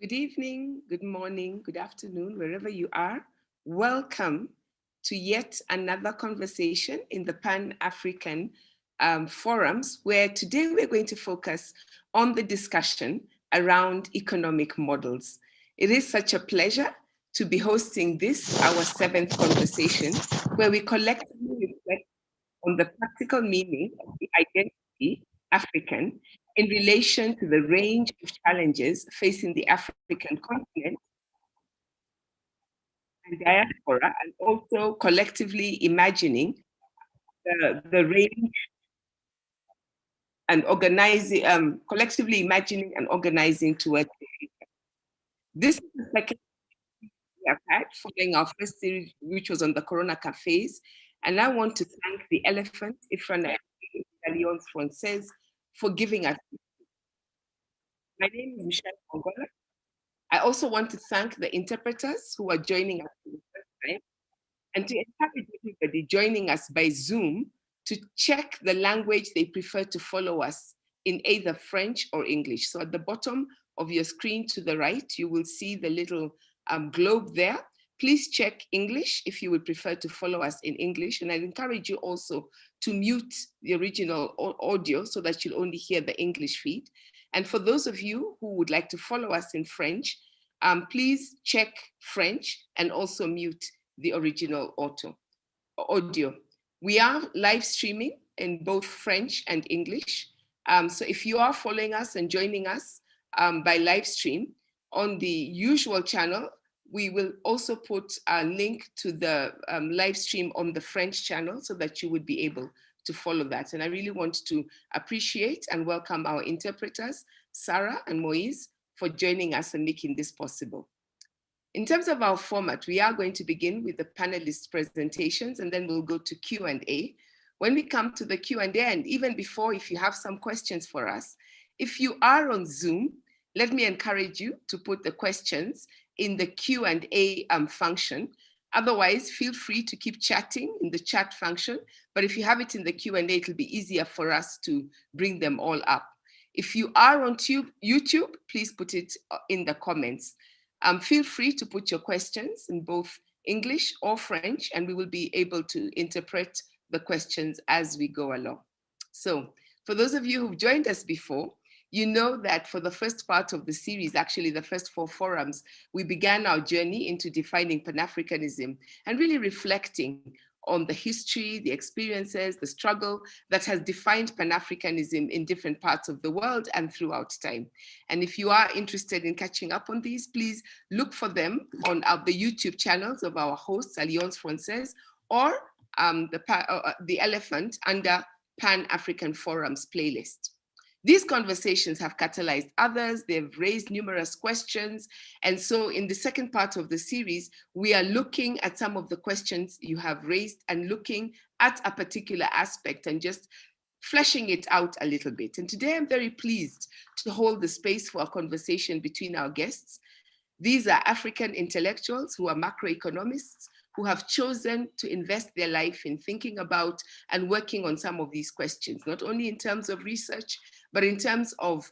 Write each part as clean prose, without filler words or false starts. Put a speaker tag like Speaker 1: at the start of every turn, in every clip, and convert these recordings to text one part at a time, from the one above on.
Speaker 1: Good evening, good morning, good afternoon, wherever you are. Welcome to yet another conversation in the Pan-African forums, where today we're going to focus on the discussion around economic models. It is such a pleasure to be hosting this, our seventh conversation, where we collectively reflect on the practical meaning of the identity African in relation to the range of challenges facing the African continent and diaspora, and also collectively imagining the range and organizing, collectively imagining and organizing towards the future. This is the second we have had following our first series, which was on the Corona cafes. And I want to thank the Elephant, Ifrana Alliance Francaise, for giving us. My name is Michelle Congola. I also want to thank the interpreters who are joining us for the first time and to encourage everybody joining us by Zoom to check the language they prefer to follow us in either French or English. So at the bottom of your screen to the right, you will see the little globe there. Please check English if you would prefer to follow us in English. And I'd encourage you also to mute the original audio so that you'll only hear the English feed. And for those of you who would like to follow us in French, please check French and also mute the original audio. We are live streaming in both French and English. So if you are following us and joining us by live stream on the usual channel, we will also put a link to the live stream on the French channel so that you would be able to follow that. And I really want to appreciate and welcome our interpreters, Sarah and Moise, for joining us and making this possible. In terms of our format, we are going to begin with the panelists' presentations, and then we'll go to Q&A. When we come to the Q&A, and even before, if you have some questions for us, if you are on Zoom, let me encourage you to put the questions in the Q&A function. Otherwise, feel free to keep chatting in the chat function, but if you have it in the Q&A, it'll be easier for us to bring them all up. If you are on YouTube, please put it in the comments. Feel free to put your questions in both English or French, and we will be able to interpret the questions as we go along. So for those of you who've joined us before, you know that for the first part of the series, actually the first 4 forums, we began our journey into defining Pan-Africanism and really reflecting on the history, the experiences, the struggle that has defined Pan-Africanism in different parts of the world and throughout time. And if you are interested in catching up on these, please look for them on the YouTube channels of our hosts, Alliance Francaise, or the Elephant under Pan-African Forums playlist. These conversations have catalyzed others, they've raised numerous questions. And so in the second part of the series, we are looking at some of the questions you have raised and looking at a particular aspect and just fleshing it out a little bit. And today I'm very pleased to hold the space for a conversation between our guests. These are African intellectuals who are macroeconomists who have chosen to invest their life in thinking about and working on some of these questions, not only in terms of research, but in terms of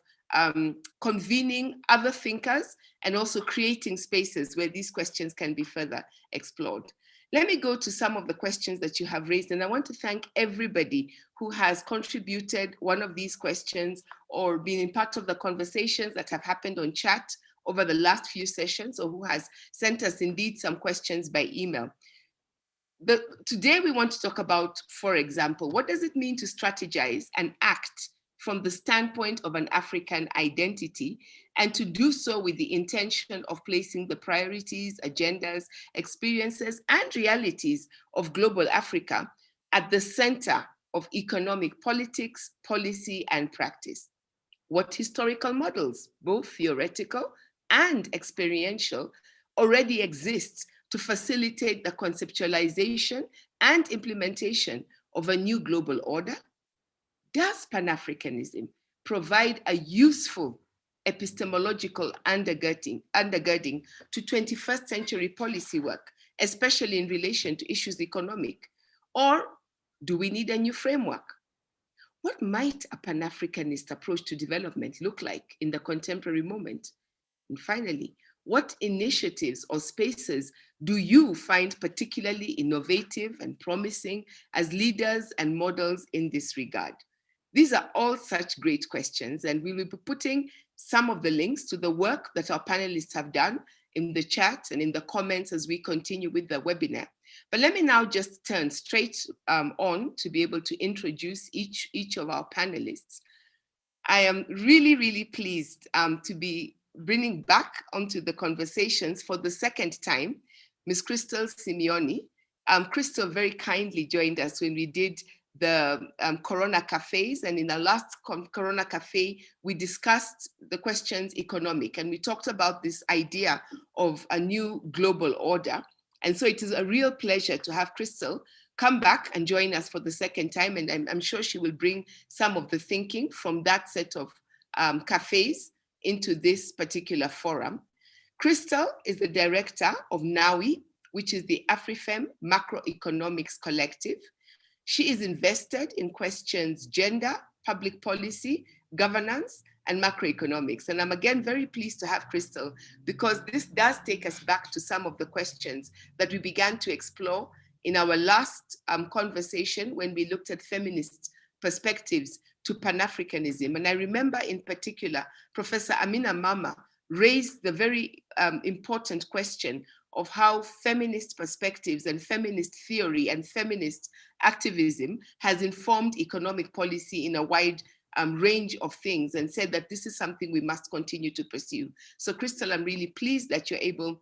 Speaker 1: convening other thinkers and also creating spaces where these questions can be further explored. Let me go to some of the questions that you have raised, and I want to thank everybody who has contributed one of these questions or been in part of the conversations that have happened on chat over the last few sessions, or who has sent us indeed some questions by email. Today we want to talk about, for example, what does it mean to strategize and act from the standpoint of an African identity, and to do so with the intention of placing the priorities, agendas, experiences, and realities of global Africa at the center of economic politics, policy, and practice. What historical models, both theoretical and experiential, already exist to facilitate the conceptualization and implementation of a new global order? Does Pan-Africanism provide a useful epistemological undergirding to 21st century policy work, especially in relation to issues economic? Or do we need a new framework? What might a Pan-Africanist approach to development look like in the contemporary moment? And finally, what initiatives or spaces do you find particularly innovative and promising as leaders and models in this regard? These are all such great questions, and we will be putting some of the links to the work that our panelists have done in the chat and in the comments as we continue with the webinar. But let me now just turn straight on to be able to introduce each of our panelists. I am really, really pleased to be bringing back onto the conversations for the second time, Ms. Crystal Simeoni. Crystal very kindly joined us when we did the Corona Cafes, and in the last Corona Cafe, we discussed the questions economic, and we talked about this idea of a new global order. And so it is a real pleasure to have Crystal come back and join us for the second time, and I'm sure she will bring some of the thinking from that set of cafes into this particular forum. Crystal is the director of NAWI, which is the AfriFem Macroeconomics Collective. She is invested in questions gender, public policy, governance, and macroeconomics. And I'm again very pleased to have Crystal, because this does take us back to some of the questions that we began to explore in our last conversation when we looked at feminist perspectives to Pan-Africanism. And I remember in particular, Professor Amina Mama raised the very important question of how feminist perspectives and feminist theory and feminist activism has informed economic policy in a wide range of things, and said that this is something we must continue to pursue. So Crystal, I'm really pleased that you're able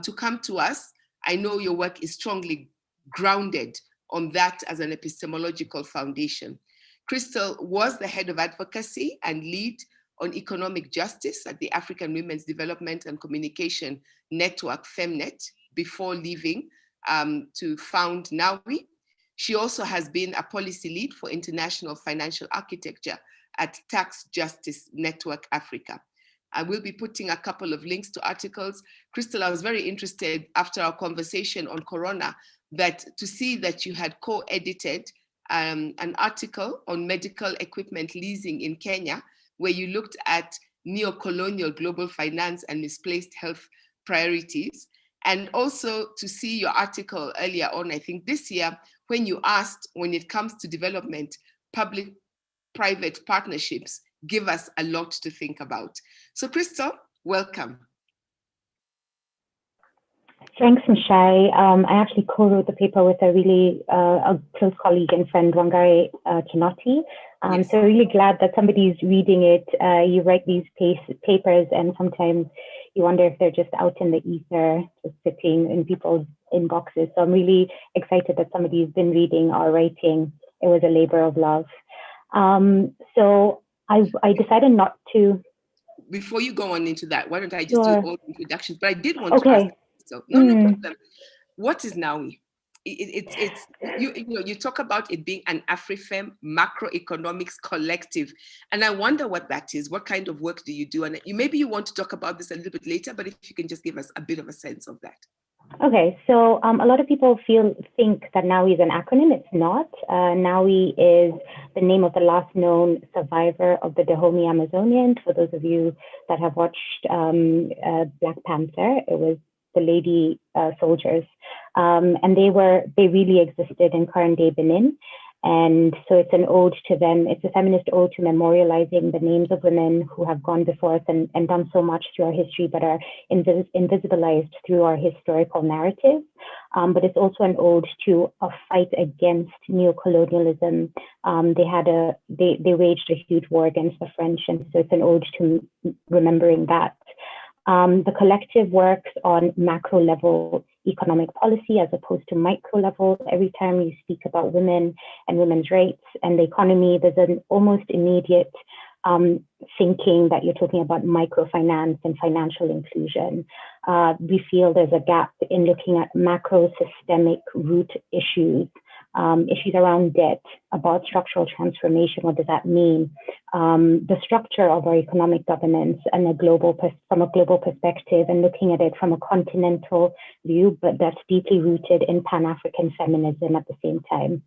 Speaker 1: to come to us. I know your work is strongly grounded on that as an epistemological foundation. Crystal was the head of advocacy and lead on economic justice at the African Women's Development and Communication Network, FEMNET, before leaving to found NAWI. She also has been a policy lead for international financial architecture at Tax Justice Network Africa. I will be putting a couple of links to articles. Crystal, I was very interested after our conversation on Corona to see that you had co-edited an article on medical equipment leasing in Kenya, where you looked at neo-colonial global finance and misplaced health priorities. And also to see your article earlier on, I think this year, when you asked, when it comes to development, public-private partnerships give us a lot to think about. So Crystal, welcome.
Speaker 2: Thanks, Michelle. I actually co-wrote the paper with a close colleague and friend, Wangari Kinoti.
Speaker 1: Yes.
Speaker 2: So really glad that somebody's reading it. You write these papers, and sometimes you wonder if they're just out in the ether, just sitting in people's inboxes. So I'm really excited that somebody's been reading our writing. It was a labor of love. So I decided not to.
Speaker 1: Before you go on into that, why don't I just
Speaker 2: Sure.
Speaker 1: do all the introductions? But I did want to ask. So no problem. What is NAWI? You talk about it being an AfriFem macroeconomics collective, and I wonder what that is. What kind of work do you do? And maybe you want to talk about this a little bit later, but if you can just give us a bit of a sense of that.
Speaker 2: Okay, so a lot of people think that NAWI is an acronym. It's not. NAWI is the name of the last known survivor of the Dahomey Amazonian. For those of you that have watched Black Panther, it was the lady soldiers, and they really existed in current day Benin. And so it's an ode to them. It's a feminist ode to memorializing the names of women who have gone before us and done so much through our history, but are invisibilized through our historical narrative. But it's also an ode to a fight against neocolonialism. They waged a huge war against the French, and so it's an ode to remembering that. The collective works on macro level economic policy as opposed to micro level. Every time you speak about women and women's rights and the economy, there's an almost immediate thinking that you're talking about microfinance and financial inclusion. We feel there's a gap in looking at macro systemic root issues, issues around debt, about structural transformation. What does that mean? The structure of our economic governance and from a global perspective, and looking at it from a continental view, but that's deeply rooted in Pan-African feminism at the same time.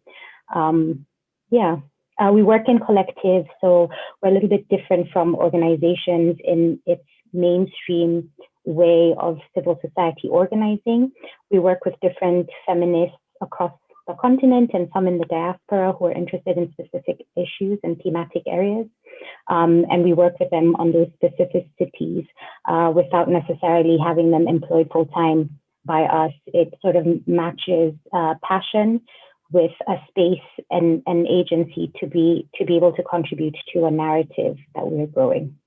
Speaker 2: We work in collectives, so we're a little bit different from organizations in its mainstream way of civil society organizing. We work with different feminists across the continent and some in the diaspora who are interested in specific issues and thematic areas. And we work with them on those specificities without necessarily having them employed full-time by us. It sort of matches passion with a space and agency to be able to contribute to a narrative that we're growing.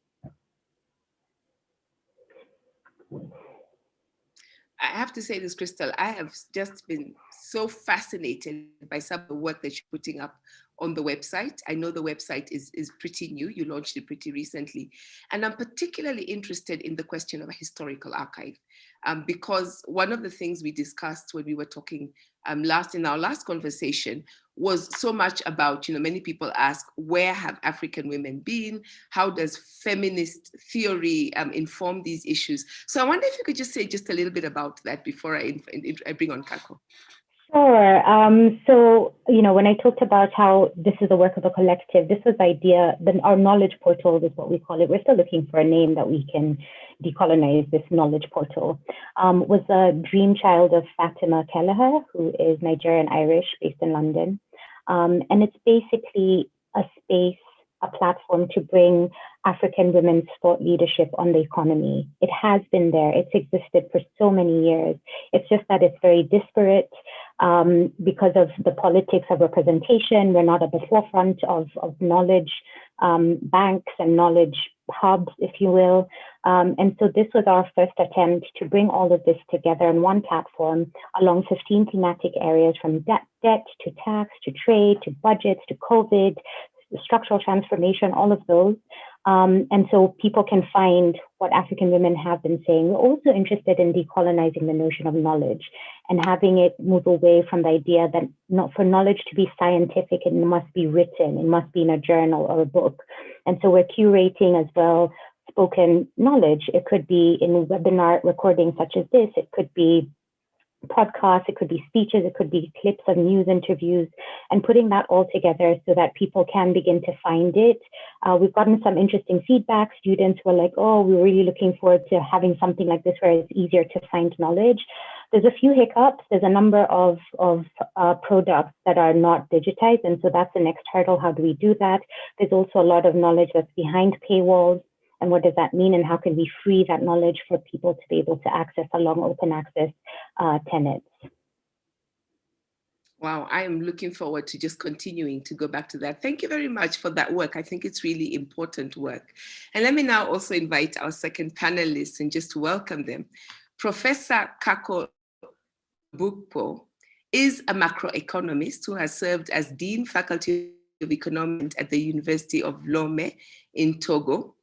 Speaker 1: I have to say this, Crystal, I have just been so fascinated by some of the work that you're putting up on the website. I know the website is pretty new. You launched it pretty recently. And I'm particularly interested in the question of a historical archive, because one of the things we discussed when we were talking in our last conversation was so much about, many people ask, where have African women been? How does feminist theory inform these issues? So I wonder if you could just say just a little bit about that before I bring on Kako.
Speaker 2: Sure. So, when I talked about how this is the work of a collective, this was the idea, our knowledge portal is what we call it. We're still looking for a name that we can decolonize this knowledge portal. Was a dream child of Fatima Kelleher, who is Nigerian Irish based in London. And it's basically a space, a platform to bring African women's thought leadership on the economy. It has been there. It's existed for so many years. It's just that it's very disparate because of the politics of representation. We're not at the forefront of knowledge banks and knowledge hubs, if you will. And so this was our first attempt to bring all of this together in one platform along 15 thematic areas, from debt to tax, to trade, to budgets, to COVID, structural transformation, all of those. And so people can find what African women have been saying. We're also interested in decolonizing the notion of knowledge and having it move away from the idea that not for knowledge to be scientific, it must be written, it must be in a journal or a book. And so we're curating as well spoken knowledge. It could be in webinar recordings such as this. It could be podcasts, it could be speeches, it could be clips of news interviews, and putting that all together so that people can begin to find it. We've gotten some interesting feedback. Students were like, oh, we're really looking forward to having something like this where it's easier to find knowledge. There's a few hiccups. There's a number of products that are not digitized, and so that's the next hurdle. How do we do that? There's also a lot of knowledge that's behind paywalls. And what does that mean? And how can we free that knowledge for people to be able to access along open access tenets?
Speaker 1: Wow, I am looking forward to just continuing to go back to that. Thank you very much for that work. I think it's really important work. And let me now also invite our second panelist and just welcome them. Professor Kako Bukpo is a macroeconomist who has served as Dean Faculty of Economics at the University of Lomé in Togo.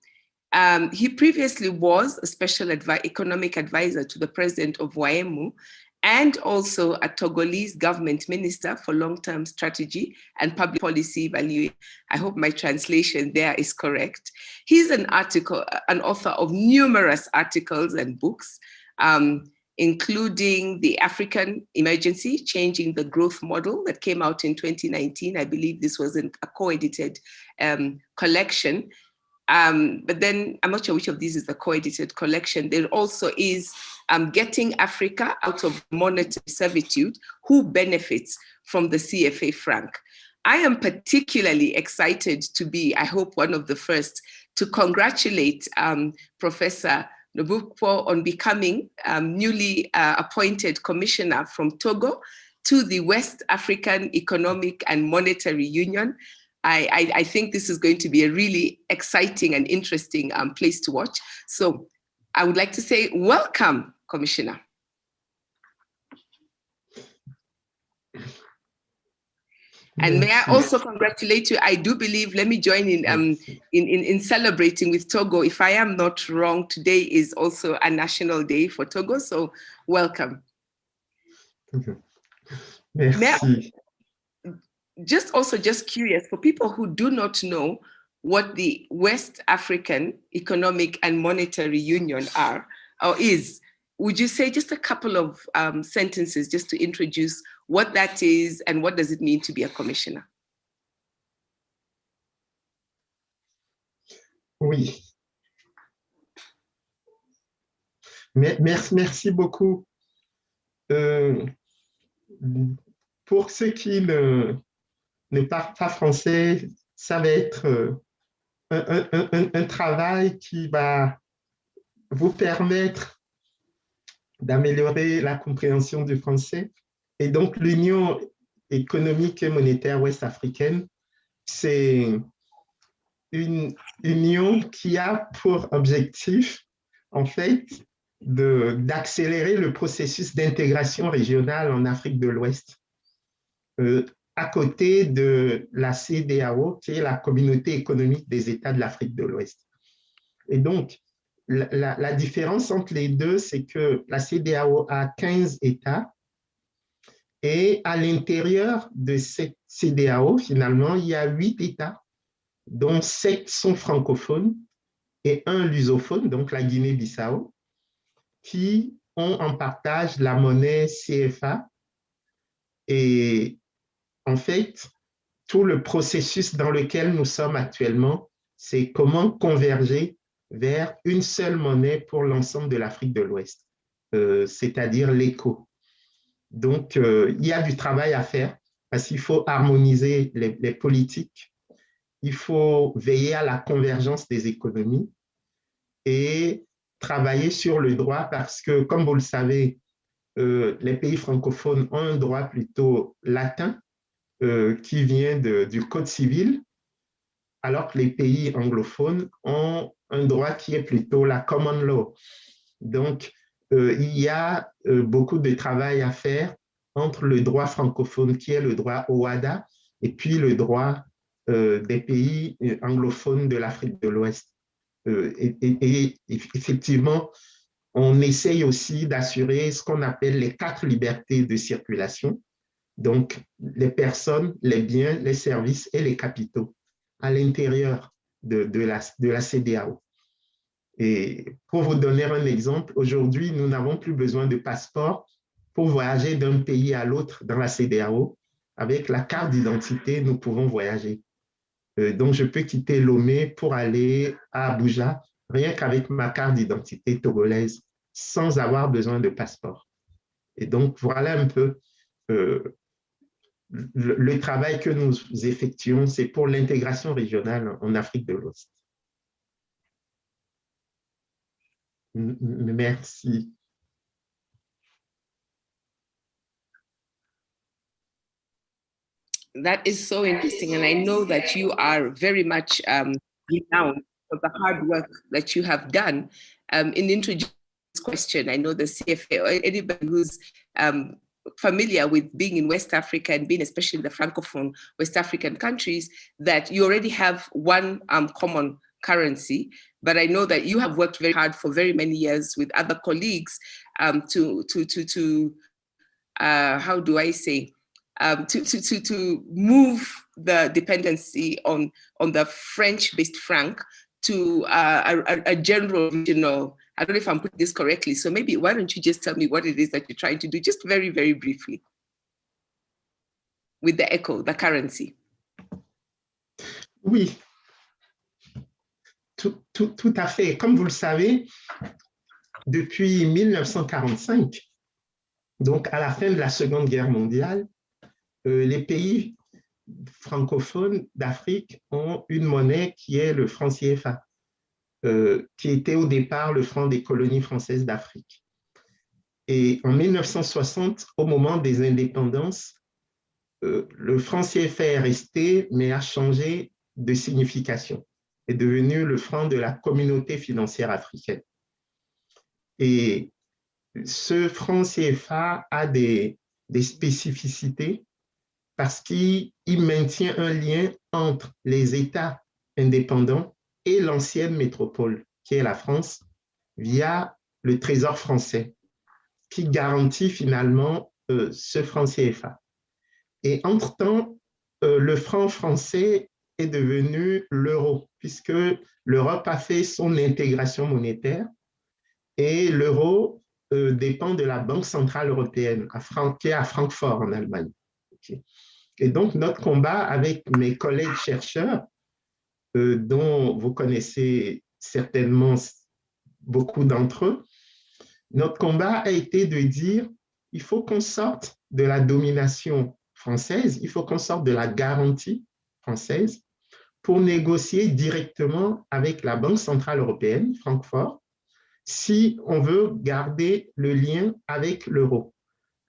Speaker 1: He previously was a special economic advisor to the president of WAEMU and also a Togolese government minister for long-term strategy and public policy evaluation. I hope my translation there is correct. He's an author of numerous articles and books, including The African Emergency, Changing the Growth Model, that came out in 2019. I believe this was a co-edited collection. But then I'm not sure which of these is the co-edited collection. There also is Getting Africa Out of Monetary Servitude, Who Benefits from the CFA franc. I am particularly excited to be, I hope, one of the first to congratulate Professor Nobukpo on becoming newly appointed commissioner from Togo to the West African Economic and Monetary Union. I think this is going to be a really exciting and interesting place to watch. So I would like to say welcome, Commissioner. And may I also congratulate you. I do believe, let me join in celebrating with Togo. If I am not wrong, today is also a national day for Togo. So welcome.
Speaker 3: Merci.
Speaker 1: Just curious, for people who do not know what the West African Economic and Monetary Union are or is, would you say just a couple of sentences just to introduce what that is and what does it mean to be a commissioner?
Speaker 3: Oui. Merci beaucoup. Euh, pour ceux qui ne parlent pas français, ça va être un travail qui va vous permettre d'améliorer la compréhension du français. Et donc, l'Union économique et monétaire ouest-africaine, c'est une union qui a pour objectif, en fait, d'accélérer le processus d'intégration régionale en Afrique de l'Ouest, à côté de la CEDEAO, qui est la Communauté économique des États de l'Afrique de l'Ouest. Et donc, la différence entre les deux, c'est que la CEDEAO a 15 États et à l'intérieur de cette CEDEAO, finalement, il y a 8 États, dont 7 sont francophones et un lusophone, donc la Guinée-Bissau, qui ont en partage la monnaie CFA. Et en fait, tout le processus dans lequel nous sommes actuellement, c'est comment converger vers une seule monnaie pour l'ensemble de l'Afrique de l'Ouest, c'est-à-dire l'éco. Donc, il y a du travail à faire parce qu'il faut harmoniser les politiques, il faut veiller à la convergence des économies et travailler sur le droit parce que, comme vous le savez, les pays francophones ont un droit plutôt latin qui vient du Code civil, alors que les pays anglophones ont un droit qui est plutôt la common law. Donc, il y a beaucoup de travail à faire entre le droit francophone, qui est le droit OHADA, et puis le droit des pays anglophones de l'Afrique de l'Ouest. Et effectivement, on essaye aussi d'assurer ce qu'on appelle les 4 libertés de circulation, donc les personnes, les biens, les services et les capitaux à l'intérieur de la CEDEAO. Et pour vous donner un exemple, aujourd'hui, nous n'avons plus besoin de passeport pour voyager d'un pays à l'autre dans la CEDEAO. Avec la carte d'identité, nous pouvons voyager. Donc, je peux quitter Lomé pour aller à Abuja, rien qu'avec ma carte d'identité togolaise, sans avoir besoin de passeport. Et donc, voilà un peu le travail que nous effectuons, c'est pour l'intégration régionale en Afrique de l'Ouest. Merci.
Speaker 1: That is so interesting. And I know that you are very much renowned for the hard work that you have done. In introducing this question, I know the CFA, or anybody who's familiar with being in West Africa and being especially in the Francophone West African countries, that you already have one common currency. But I know that you have worked very hard for very many years with other colleagues to how do I say, to move the dependency on the French-based franc to a general regional. I don't know if I'm putting this correctly. So maybe why don't you just tell me what it is that you're trying to do, just very, very briefly, with the ECO, the currency.
Speaker 3: Oui, tout à fait. Comme vous le savez, depuis 1945, donc à la fin de la Seconde Guerre mondiale, les pays francophones d'Afrique ont une monnaie qui est le franc CFA, qui était au départ le franc des colonies françaises d'Afrique. Et en 1960, au moment des indépendances, le franc CFA est resté, mais a changé de signification, est devenu le franc de la communauté financière africaine. Et ce franc CFA a des spécificités parce qu'il maintient un lien entre les États indépendants et l'ancienne métropole, qui est la France, via le Trésor français, qui garantit finalement ce franc CFA. Et entre-temps, le franc français est devenu l'euro, puisque l'Europe a fait son intégration monétaire et l'euro dépend de la Banque centrale européenne, qui est à Francfort, en Allemagne. Okay. Et donc, notre combat avec mes collègues chercheurs, dont vous connaissez certainement beaucoup d'entre eux, Notre combat a été de dire, il faut qu'on sorte de la domination française, il faut qu'on sorte de la garantie française pour négocier directement avec la Banque centrale européenne, Francfort, si on veut garder le lien avec l'euro.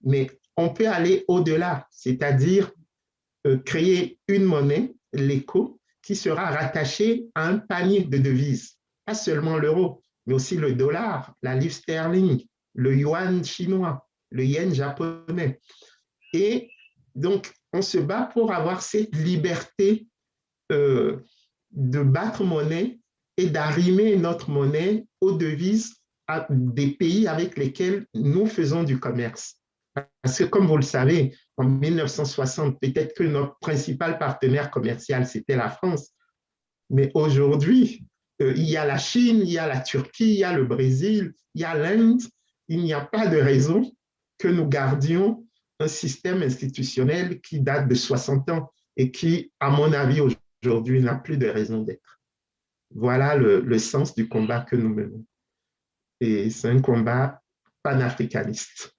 Speaker 3: Mais on peut aller au-delà, c'est-à-dire créer une monnaie, l'éco, qui sera rattachée à un panier de devises, pas seulement l'euro, mais aussi le dollar, la livre sterling, le yuan chinois, le yen japonais. Et donc, on se bat pour avoir cette liberté de battre monnaie et d'arrimer notre monnaie aux devises des pays avec lesquels nous faisons du commerce. Parce que comme vous le savez, en 1960, peut-être que notre principal partenaire commercial, c'était la France. Mais aujourd'hui, il y a la Chine, il y a la Turquie, il y a le Brésil, il y a l'Inde. Il n'y a pas de raison que nous gardions un système institutionnel qui date de 60 ans et qui, à mon avis, aujourd'hui, n'a plus de raison d'être. Voilà le sens du combat que nous menons. Et c'est un combat panafricaniste.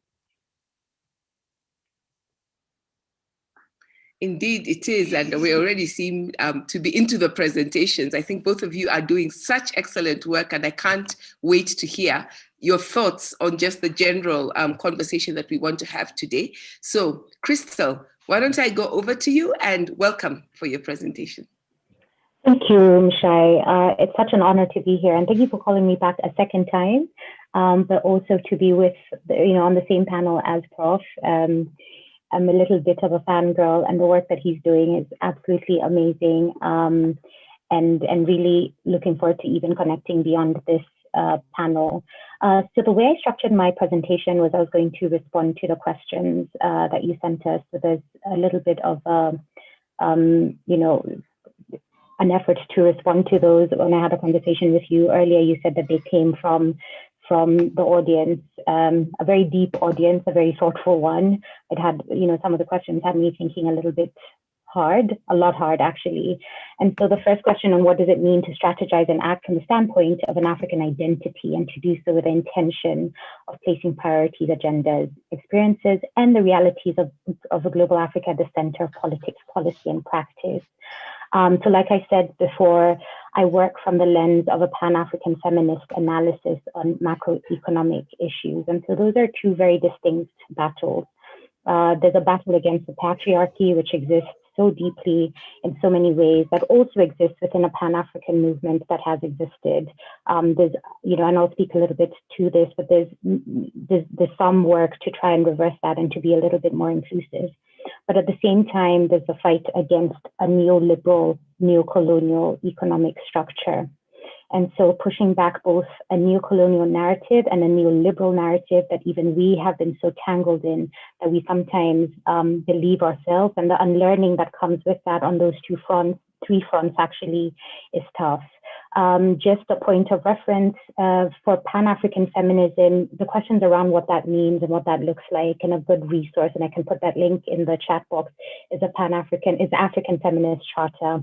Speaker 1: Indeed, it is. And we already seem to be into the presentations. I think both of you are doing such excellent work, and I can't wait to hear your thoughts on just the general conversation that we want to have today. So, Crystal, why don't I go over to you, and welcome for your presentation.
Speaker 2: Thank you, Mshai. It's such an honor to be here, and thank you for calling me back a second time, but also to be with, on the same panel as Prof. I'm a little bit of a fangirl, and the work that he's doing is absolutely amazing, and really looking forward to even connecting beyond this panel. So the way I structured my presentation was I was going to respond to the questions that you sent us. So there's a little bit of, an effort to respond to those. When I had a conversation with you earlier, you said that they came from the audience, a very deep audience, a very thoughtful one. It had, some of the questions had me thinking a little bit hard, a lot hard actually. And so the first question on what does it mean to strategize and act from the standpoint of an African identity, and to do so with the intention of placing priorities, agendas, experiences, and the realities of a global Africa at the center of politics, policy, and practice. So like I said before, I work from the lens of a Pan-African feminist analysis on macroeconomic issues. And so those are two very distinct battles. There's a battle against the patriarchy, which exists so deeply in so many ways, that also exists within a Pan-African movement that has existed. There's, and I'll speak a little bit to this, but there's some work to try and reverse that and to be a little bit more inclusive. But at the same time, there's a fight against a neoliberal, neocolonial economic structure. And so pushing back both a neocolonial narrative and a neoliberal narrative that even we have been so tangled in that we sometimes believe ourselves, and the unlearning that comes with that on those three fronts actually is tough. Just a point of reference for Pan-African feminism, the questions around what that means and what that looks like, and a good resource, and I can put that link in the chat box, is African Feminist Charter.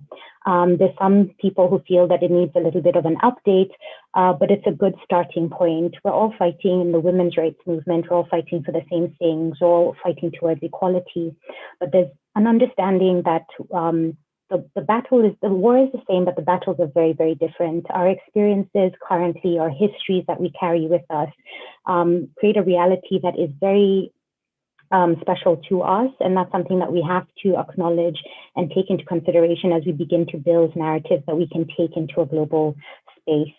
Speaker 2: There's some people who feel that it needs a little bit of an update, but it's a good starting point. We're all fighting in the women's rights movement. We're all fighting for the same things. We're all fighting towards equality. But there's an understanding that the war is the same, but the battles are very, very different. Our experiences currently, our histories that we carry with us, create a reality that is very special to us. And that's something that we have to acknowledge and take into consideration as we begin to build narratives that we can take into a global space.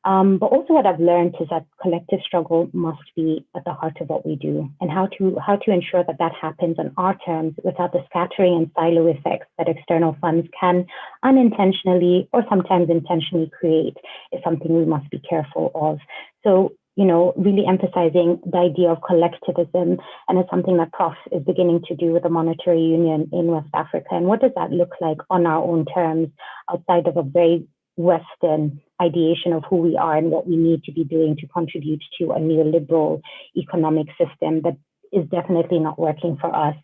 Speaker 2: But also what I've learned is that collective struggle must be at the heart of what we do, and how to ensure that that happens on our terms without the scattering and silo effects that external funds can unintentionally or sometimes intentionally create is something we must be careful of. So, really emphasizing the idea of collectivism, and it's something that Prof is beginning to do with the Monetary Union in West Africa. And what does that look like on our own terms outside of a very Western ideation of who we are and what we need to be doing to contribute to a neoliberal economic system that is definitely not working for us.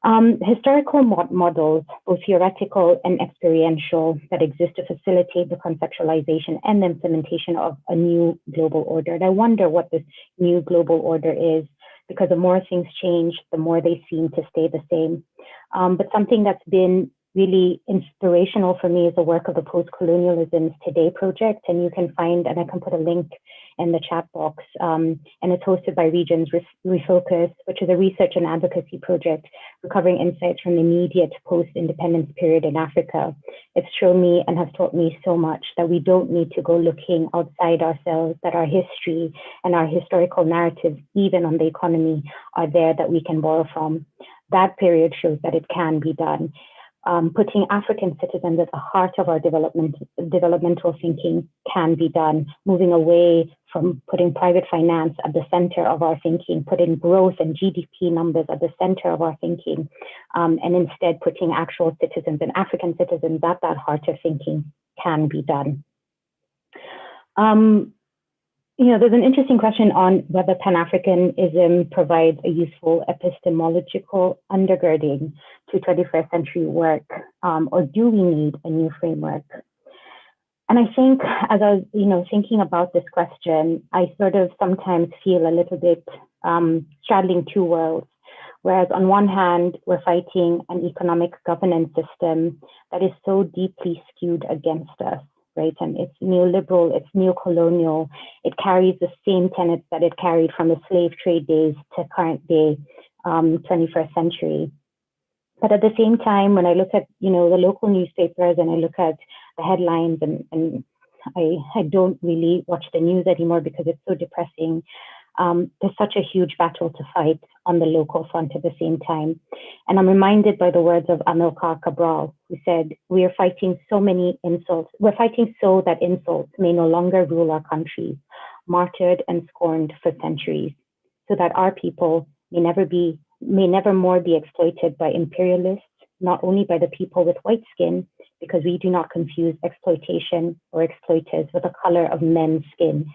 Speaker 2: Historical models, both theoretical and experiential, that exist to facilitate the conceptualization and the implementation of a new global order. And I wonder what this new global order is, because the more things change, the more they seem to stay the same. But something that's been really inspirational for me is the work of the Postcolonialism Today project. And you can find, and I can put a link in the chat box, and it's hosted by Regions Refocus, which is a research and advocacy project recovering insights from the immediate post-independence period in Africa. It's shown me and has taught me so much that we don't need to go looking outside ourselves, that our history and our historical narratives, even on the economy, are there that we can borrow from. That period shows that it can be done. Putting African citizens at the heart of our developmental thinking can be done, moving away from putting private finance at the center of our thinking, putting growth and GDP numbers at the center of our thinking, and instead putting actual citizens and African citizens at that heart of thinking can be done. There's an interesting question on whether Pan-Africanism provides a useful epistemological undergirding to 21st century work, or do we need a new framework? And I think as I was, thinking about this question, I sort of sometimes feel a little bit straddling two worlds. Whereas on one hand, we're fighting an economic governance system that is so deeply skewed against us, right? And it's neoliberal, it's neocolonial. It carries the same tenets that it carried from the slave trade days to current day, 21st century. But at the same time, when I look at, the local newspapers and I look at the headlines, and I don't really watch the news anymore because it's so depressing. There's such a huge battle to fight on the local front at the same time. And I'm reminded by the words of Amilcar Cabral, who said, we are fighting so many insults. We're fighting so that insults may no longer rule our countries, martyred and scorned for centuries, so that our people may never more be exploited by imperialists, not only by the people with white skin, because we do not confuse exploitation or exploiters with the color of men's skin.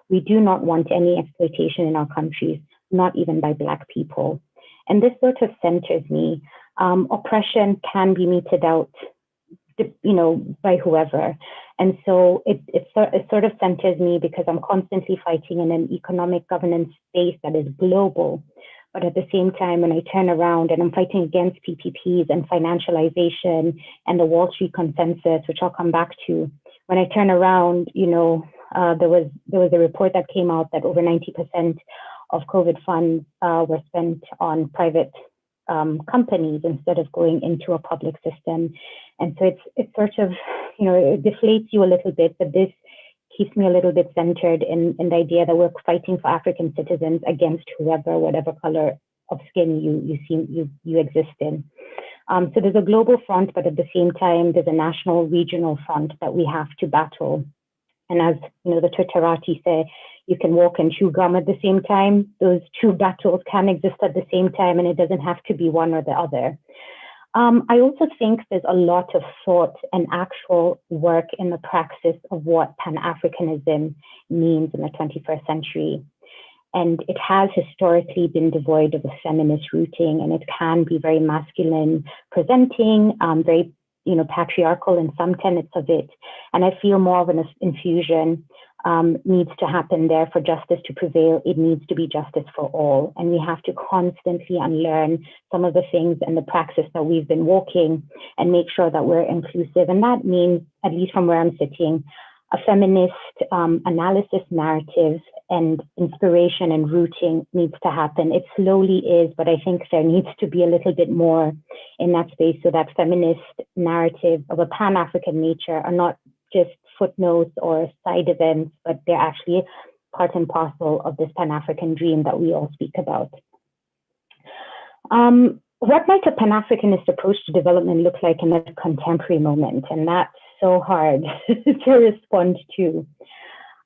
Speaker 2: We do not want any exploitation in our countries, not even by Black people. And this sort of centers me. Oppression can be meted out, by whoever. And so it sort of centers me because I'm constantly fighting in an economic governance space that is global. But at the same time, when I turn around and I'm fighting against PPPs and financialization and the Wall Street consensus, which I'll come back to, when I turn around, there was a report that came out that over 90% of COVID funds were spent on private companies instead of going into a public system. And so it's sort of, it deflates you a little bit, but this keeps me a little bit centered in the idea that we're fighting for African citizens against whatever color of skin you exist in. So there's a global front, but at the same time, there's a national regional front that we have to battle. And as the Twitterati say, you can walk and chew gum at the same time. Those two battles can exist at the same time, and it doesn't have to be one or the other. I also think there's a lot of thought and actual work in the praxis of what Pan-Africanism means in the 21st century. And it has historically been devoid of a feminist rooting, and it can be very masculine presenting, very patriarchal in some tenets of it. And I feel more of an infusion needs to happen there for justice to prevail. It needs to be justice for all. And we have to constantly unlearn some of the things and the praxis that we've been walking and make sure that we're inclusive. And that means, at least from where I'm sitting, a feminist analysis narrative and inspiration and rooting needs to happen. It slowly is, but I think there needs to be a little bit more in that space so that feminist narrative of a Pan-African nature are not just footnotes or side events, but they're actually part and parcel of this Pan-African dream that we all speak about. What might a Pan-Africanist approach to development look like in a contemporary moment? And that's so hard to respond to.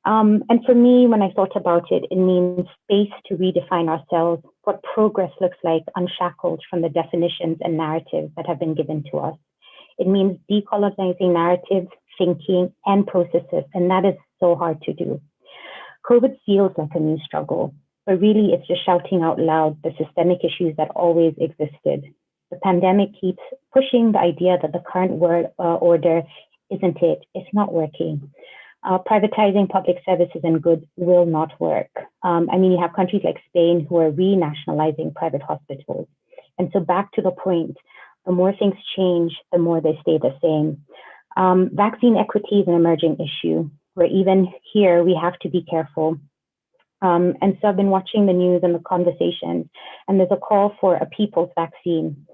Speaker 2: And for me, when I thought about it, it means space to redefine ourselves, what progress looks like unshackled from the definitions and narratives that have been given to us. It means decolonizing narratives, thinking, and processes, and that is so hard to do. COVID feels like a new struggle, but really it's just shouting out loud the systemic issues that always existed. The pandemic keeps pushing the idea that the current order isn't it. It's not working. Privatizing public services and goods will not work. I mean, you have countries like Spain who are renationalizing private hospitals. And so back to the point, the more things change, the more they stay the same. Vaccine equity is an emerging issue, where even here we have to be careful. And so I've been watching the news and the conversations, and there's a call for a people's vaccine.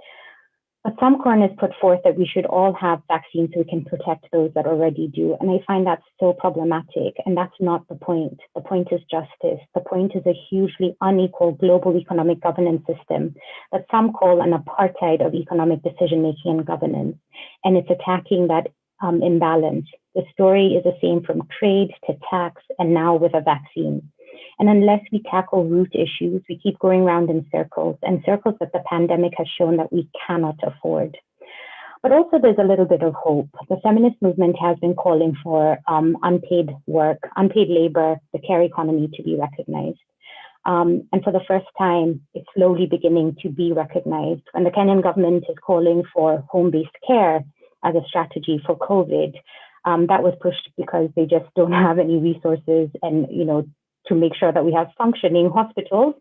Speaker 2: But some corners put forth that we should all have vaccines so we can protect those that already do. And I find that so problematic. And that's not the point. The point is justice. The point is a hugely unequal global economic governance system that some call an apartheid of economic decision-making and governance. And it's attacking that imbalance. The story is the same from trade to tax and now with a vaccine. And unless we tackle root issues, we keep going round in circles, and circles that the pandemic has shown that we cannot afford. But also there's a little bit of hope. The feminist movement has been calling for unpaid work, unpaid labor, the care economy to be recognized. And for the first time, it's slowly beginning to be recognized. When the Kenyan government is calling for home-based care as a strategy for COVID, that was pushed because they just don't have any resources and, to make sure that we have functioning hospitals.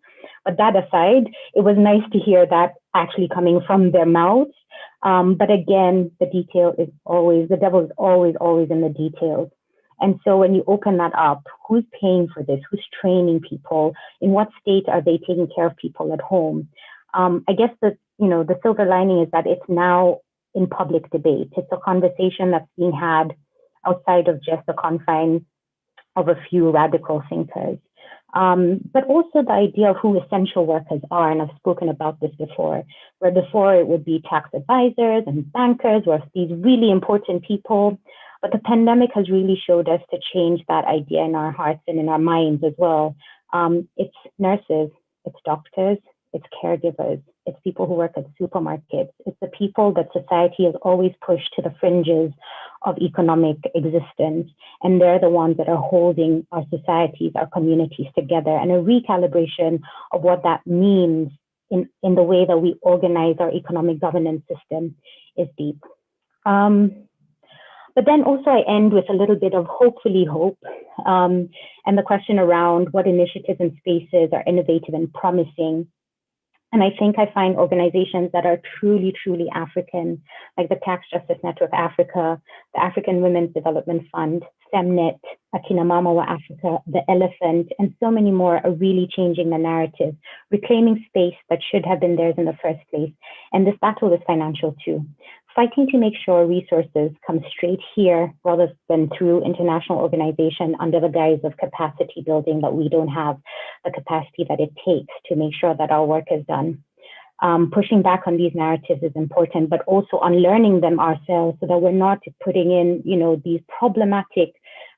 Speaker 2: But that aside, it was nice to hear that actually coming from their mouths. But again, the devil is always in the details. And so when you open that up, who's paying for this? Who's training people? In what state are they taking care of people at home? I guess the silver lining is that it's now in public debate. It's a conversation that's being had outside of just the confines of a few radical thinkers. But also the idea of who essential workers are, and I've spoken about this before, where before it would be tax advisors and bankers, or these really important people. But the pandemic has really showed us to change that idea in our hearts and in our minds as well. It's nurses, it's doctors, it's caregivers, it's people who work at supermarkets, it's the people that society has always pushed to the fringes of economic existence. And they're the ones that are holding our societies, our communities together. And a recalibration of what that means in the way that we organize our economic governance system is deep. But then also I end with a little bit of hopefully hope, and the question around what initiatives and spaces are innovative and promising. And I think I find organizations that are truly, truly African, like the Tax Justice Network Africa, the African Women's Development Fund, Femnet, Akina Mama wa Africa, The Elephant, and so many more are really changing the narrative, reclaiming space that should have been theirs in the first place. And this battle is financial too. Fighting to make sure resources come straight here rather than through international organization under the guise of capacity building, that we don't have the capacity that it takes to make sure that our work is done. Pushing back on these narratives is important, but also unlearning them ourselves so that we're not putting in, these problematic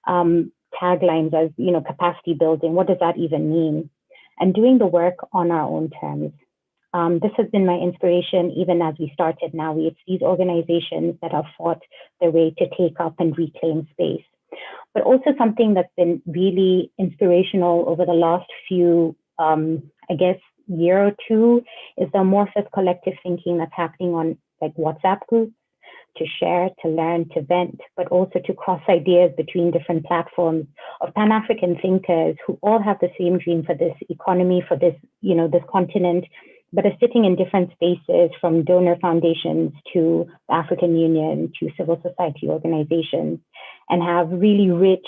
Speaker 2: taglines as, capacity building. What does that even mean? And doing the work on our own terms. This has been my inspiration even as we started Now. It's these organizations that have fought their way to take up and reclaim space. But also something that's been really inspirational over the last few, year or two is the amorphous collective thinking that's happening on like WhatsApp groups to share, to learn, to vent, but also to cross ideas between different platforms of Pan-African thinkers who all have the same dream for this economy, for this, this continent, but are sitting in different spaces, from donor foundations to the African Union to civil society organizations, and have really rich,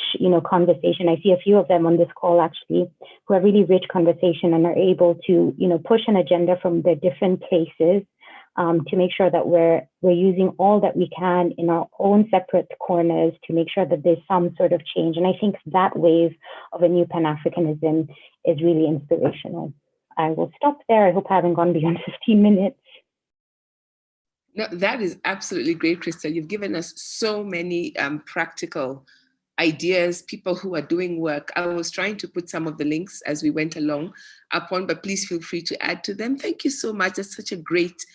Speaker 2: conversation. I see a few of them on this call actually, who have really rich conversation and are able to, push an agenda from their different places to make sure that we're using all that we can in our own separate corners to make sure that there's some sort of change. And I think that wave of a new Pan-Africanism is really inspirational. I will stop there. I hope I haven't gone beyond 15 minutes.
Speaker 1: No, that is absolutely great, Crystal. You've given us so many practical ideas, people who are doing work. I was trying to put some of the links as we went along upon, but please feel free to add to them. Thank you so much. That's such a great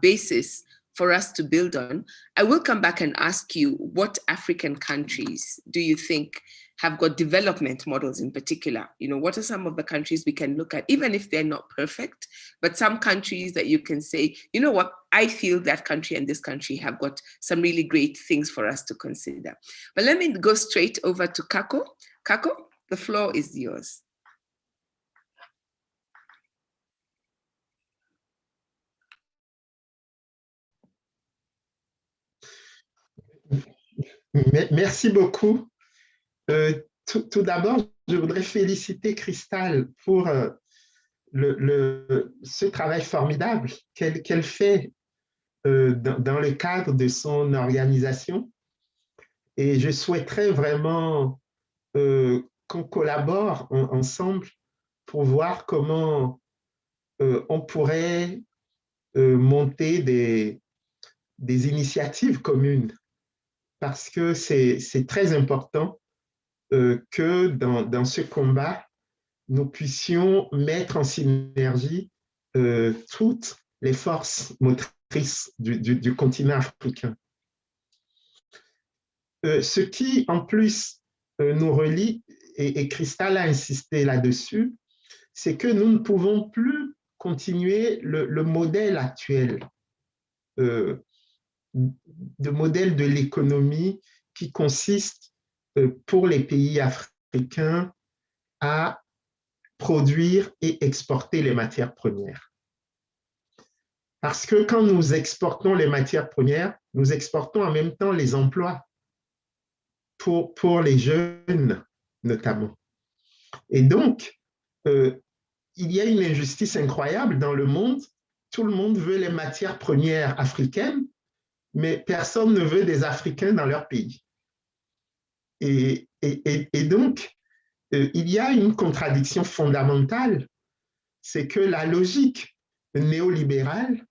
Speaker 1: basis for us to build on. I will come back and ask you, what African countries do you think have got development models in particular. You know, what are some of the countries we can look at, even if they're not perfect, but some countries that you can say, you know what, I feel that country and this country have got some really great things for us to consider. But let me go straight over to Kako. Kako, the floor is yours.
Speaker 3: Merci beaucoup. Tout d'abord, je voudrais féliciter Cristal pour ce travail formidable qu'elle fait dans le cadre de son organisation. Et je souhaiterais vraiment qu'on collabore ensemble pour voir comment on pourrait monter des initiatives communes. Parce que c'est très important que dans ce combat, nous puissions mettre en synergie toutes les forces motrices du continent africain. Ce qui, en plus, nous relie, et Cristal a insisté là-dessus, c'est que nous ne pouvons plus continuer le modèle actuel, de modèle de l'économie qui consiste pour les pays africains à produire et exporter les matières premières. Parce que quand nous exportons les matières premières, nous exportons en même temps les emplois pour les jeunes notamment. Et donc, il y a une injustice incroyable dans le monde. Tout le monde veut les matières premières africaines, mais personne ne veut des Africains dans leur pays. Et donc, il y a une contradiction fondamentale, c'est que la logique néolibérale,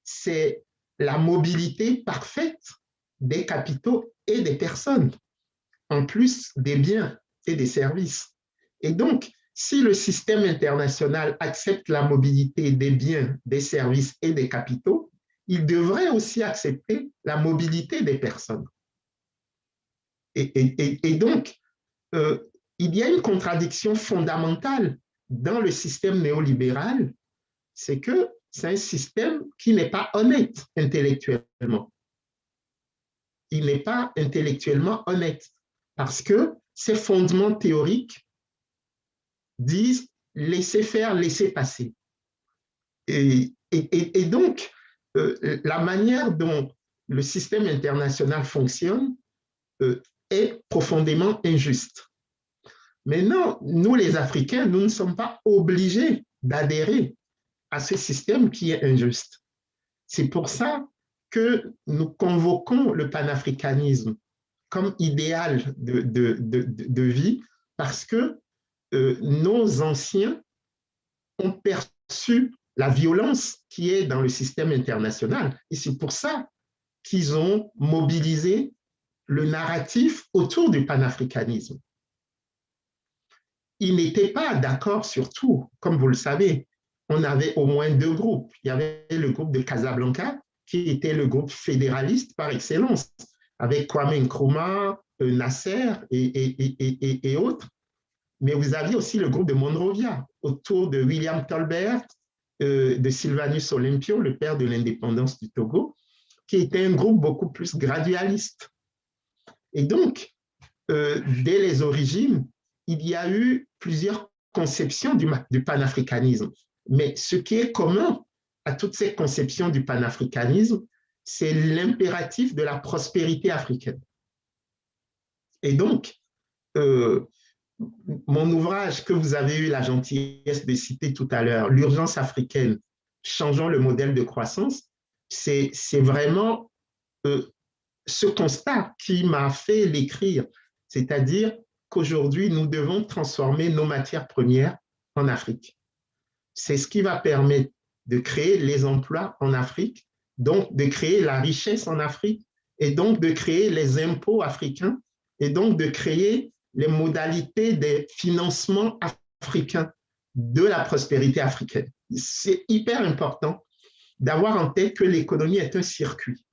Speaker 3: c'est la mobilité parfaite des capitaux et des personnes, en plus des biens et des services. Et donc, si le système international accepte la mobilité des biens, des services et des capitaux, il devrait aussi accepter la mobilité des personnes. Et donc, il y a une contradiction fondamentale dans le système néolibéral, c'est que c'est un système qui n'est pas honnête intellectuellement. Il n'est pas intellectuellement honnête parce que ses fondements théoriques disent laisser faire, laisser passer. Et donc, la manière dont le système international fonctionne est profondément injuste. Maintenant, nous les Africains, nous ne sommes pas obligés d'adhérer à ce système qui est injuste. C'est pour ça que nous convoquons le panafricanisme comme idéal de vie, parce que nos anciens ont perçu la violence qui est dans le système international. Et c'est pour ça qu'ils ont mobilisé le narratif autour du panafricanisme. Ils n'étaient pas d'accord sur tout, comme vous le savez. On avait au moins deux groupes. Il y avait le groupe de Casablanca, qui était le groupe fédéraliste par excellence, avec Kwame Nkrumah, Nasser et autres. Mais vous aviez aussi le groupe de Monrovia, autour de William Tolbert, de Sylvanus Olympio, le père de l'indépendance du Togo, qui était un groupe beaucoup plus gradualiste. Et donc, dès les origines, il y a eu plusieurs conceptions du panafricanisme. Mais ce qui est commun à toutes ces conceptions du panafricanisme, c'est l'impératif de la prospérité africaine. Et donc, mon ouvrage que vous avez eu la gentillesse de citer tout à l'heure, L'urgence africaine, changeons le modèle de croissance, c'est vraiment ce constat qui m'a fait l'écrire, c'est-à-dire qu'aujourd'hui, nous devons transformer nos matières premières en Afrique. C'est ce qui va permettre de créer les emplois en Afrique, donc de créer la richesse en Afrique, et donc de créer les impôts africains, et donc de créer les modalités des financements africains de la prospérité africaine. C'est hyper important d'avoir en tête que l'économie est un circuit.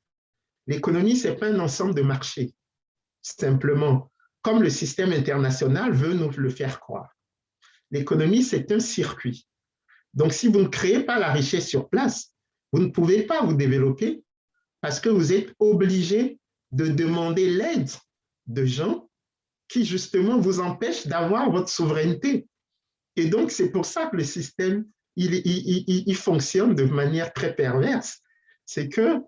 Speaker 3: L'économie, ce n'est pas un ensemble de marchés, simplement. comme le système international veut nous le faire croire. L'économie, c'est un circuit. Donc, si vous ne créez pas la richesse sur place, vous ne pouvez pas vous développer parce que vous êtes obligé de demander l'aide de gens qui, justement, vous empêchent d'avoir votre souveraineté. Et donc, c'est pour ça que le système, il fonctionne de manière très perverse. C'est que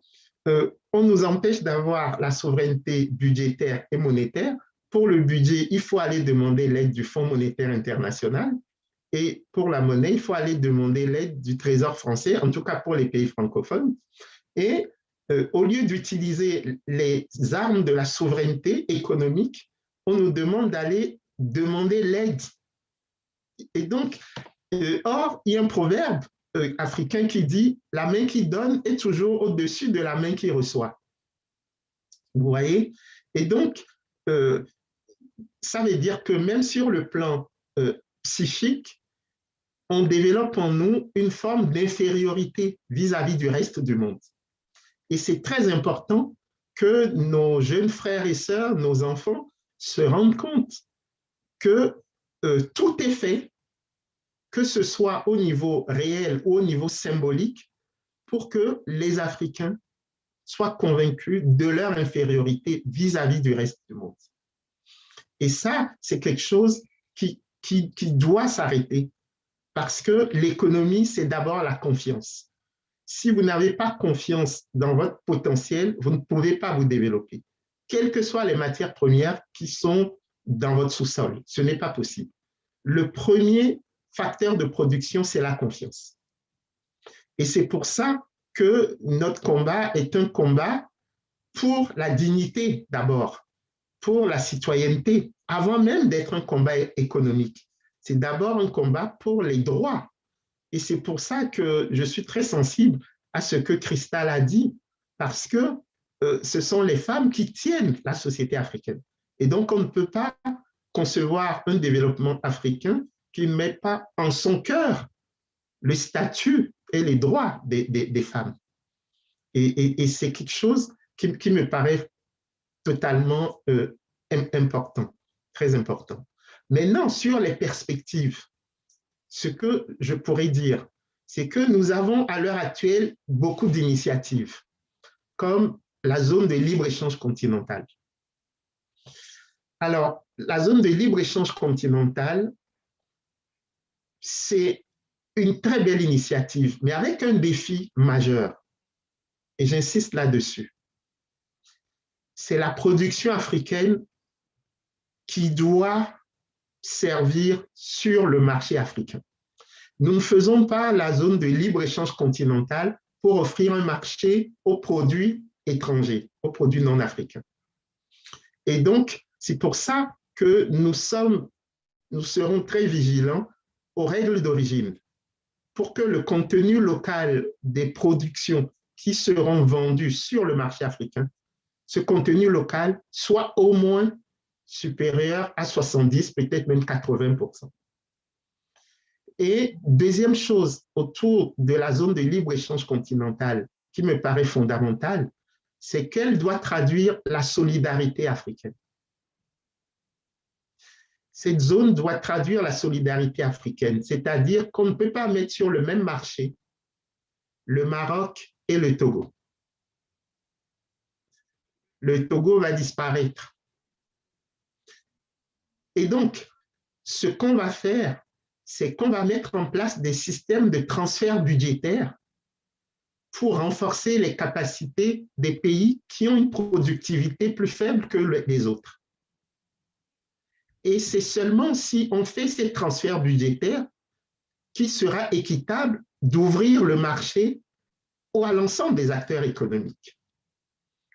Speaker 3: on nous empêche d'avoir la souveraineté budgétaire et monétaire. Pour le budget, il faut aller demander l'aide du Fonds monétaire international. Et pour la monnaie, il faut aller demander l'aide du Trésor français, en tout cas pour les pays francophones. Et au lieu d'utiliser les armes de la souveraineté économique, on nous demande d'aller demander l'aide. Et donc, or, il y a un proverbe africain qui dit « la main qui donne est toujours au-dessus de la main qui reçoit ». Vous voyez? Et donc, ça veut dire que même sur le plan psychique, on développe en nous une forme d'infériorité vis-à-vis du reste du monde. Et c'est très important que nos jeunes frères et sœurs, nos enfants, se rendent compte que tout est fait, que ce soit au niveau réel ou au niveau symbolique, pour que les Africains soient convaincus de leur infériorité vis-à-vis du reste du monde. Et ça, c'est quelque chose qui doit s'arrêter, parce que l'économie, c'est d'abord la confiance. Si vous n'avez pas confiance dans votre potentiel, vous ne pouvez pas vous développer. Quelles que soient les matières premières qui sont dans votre sous-sol, ce n'est pas possible. Le premier facteur de production, c'est la confiance. Et c'est pour ça que notre combat est un combat pour la dignité d'abord, pour la citoyenneté, avant même d'être un combat économique. C'est d'abord un combat pour les droits. Et c'est pour ça que je suis très sensible à ce que Cristal a dit, parce que ce sont les femmes qui tiennent la société africaine. Et donc, on ne peut pas concevoir un développement africain qui ne met pas en son cœur le statut et les droits des femmes. Et c'est quelque chose qui me paraît totalement important, très important. Maintenant, sur les perspectives, ce que je pourrais dire, c'est que nous avons à l'heure actuelle beaucoup d'initiatives, comme la zone de libre-échange continentale. Alors, la zone de libre-échange continentale, c'est une très belle initiative, mais avec un défi majeur, et j'insiste là-dessus. C'est la production africaine qui doit servir sur le marché africain. Nous ne faisons pas la zone de libre-échange continentale pour offrir un marché aux produits étrangers, aux produits non africains. Et donc, c'est pour ça que nous serons très vigilants aux règles d'origine pour que le contenu local des productions qui seront vendues sur le marché africain, ce contenu local soit au moins supérieur à 70, peut-être même 80%. Et deuxième chose, autour de la zone de libre-échange continentale, qui me paraît fondamentale, c'est qu'elle doit traduire la solidarité africaine. Cette zone doit traduire la solidarité africaine, c'est-à-dire qu'on ne peut pas mettre sur le même marché le Maroc et le Togo. Le Togo va disparaître. Et donc, ce qu'on va faire, c'est qu'on va mettre en place des systèmes de transfert budgétaire pour renforcer les capacités des pays qui ont une productivité plus faible que les autres. Et c'est seulement si on fait ces transferts budgétaires qu'il sera équitable d'ouvrir le marché à l'ensemble des acteurs économiques.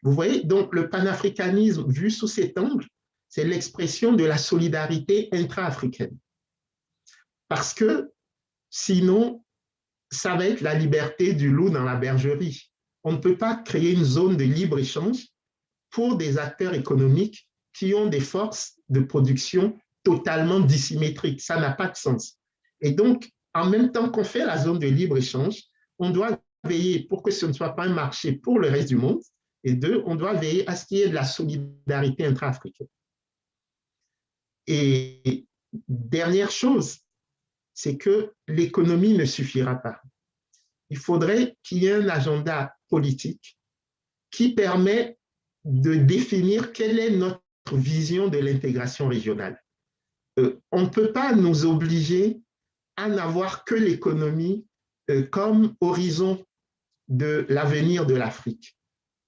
Speaker 3: Vous voyez, donc le panafricanisme vu sous cet angle, c'est l'expression de la solidarité intra-africaine. Parce que sinon, ça va être la liberté du loup dans la bergerie. On ne peut pas créer une zone de libre-échange pour des acteurs économiques qui ont des forces de production totalement dissymétriques. Ça n'a pas de sens. Et donc, en même temps qu'on fait la zone de libre-échange, on doit veiller pour que ce ne soit pas un marché pour le reste du monde. Et deux, on doit veiller à ce qu'il y ait de la solidarité intra-africaine. Et dernière chose, c'est que l'économie ne suffira pas. Il faudrait qu'il y ait un agenda politique qui permet de définir quelle est notre vision de l'intégration régionale. On ne peut pas nous obliger à n'avoir que l'économie comme horizon de l'avenir de l'Afrique.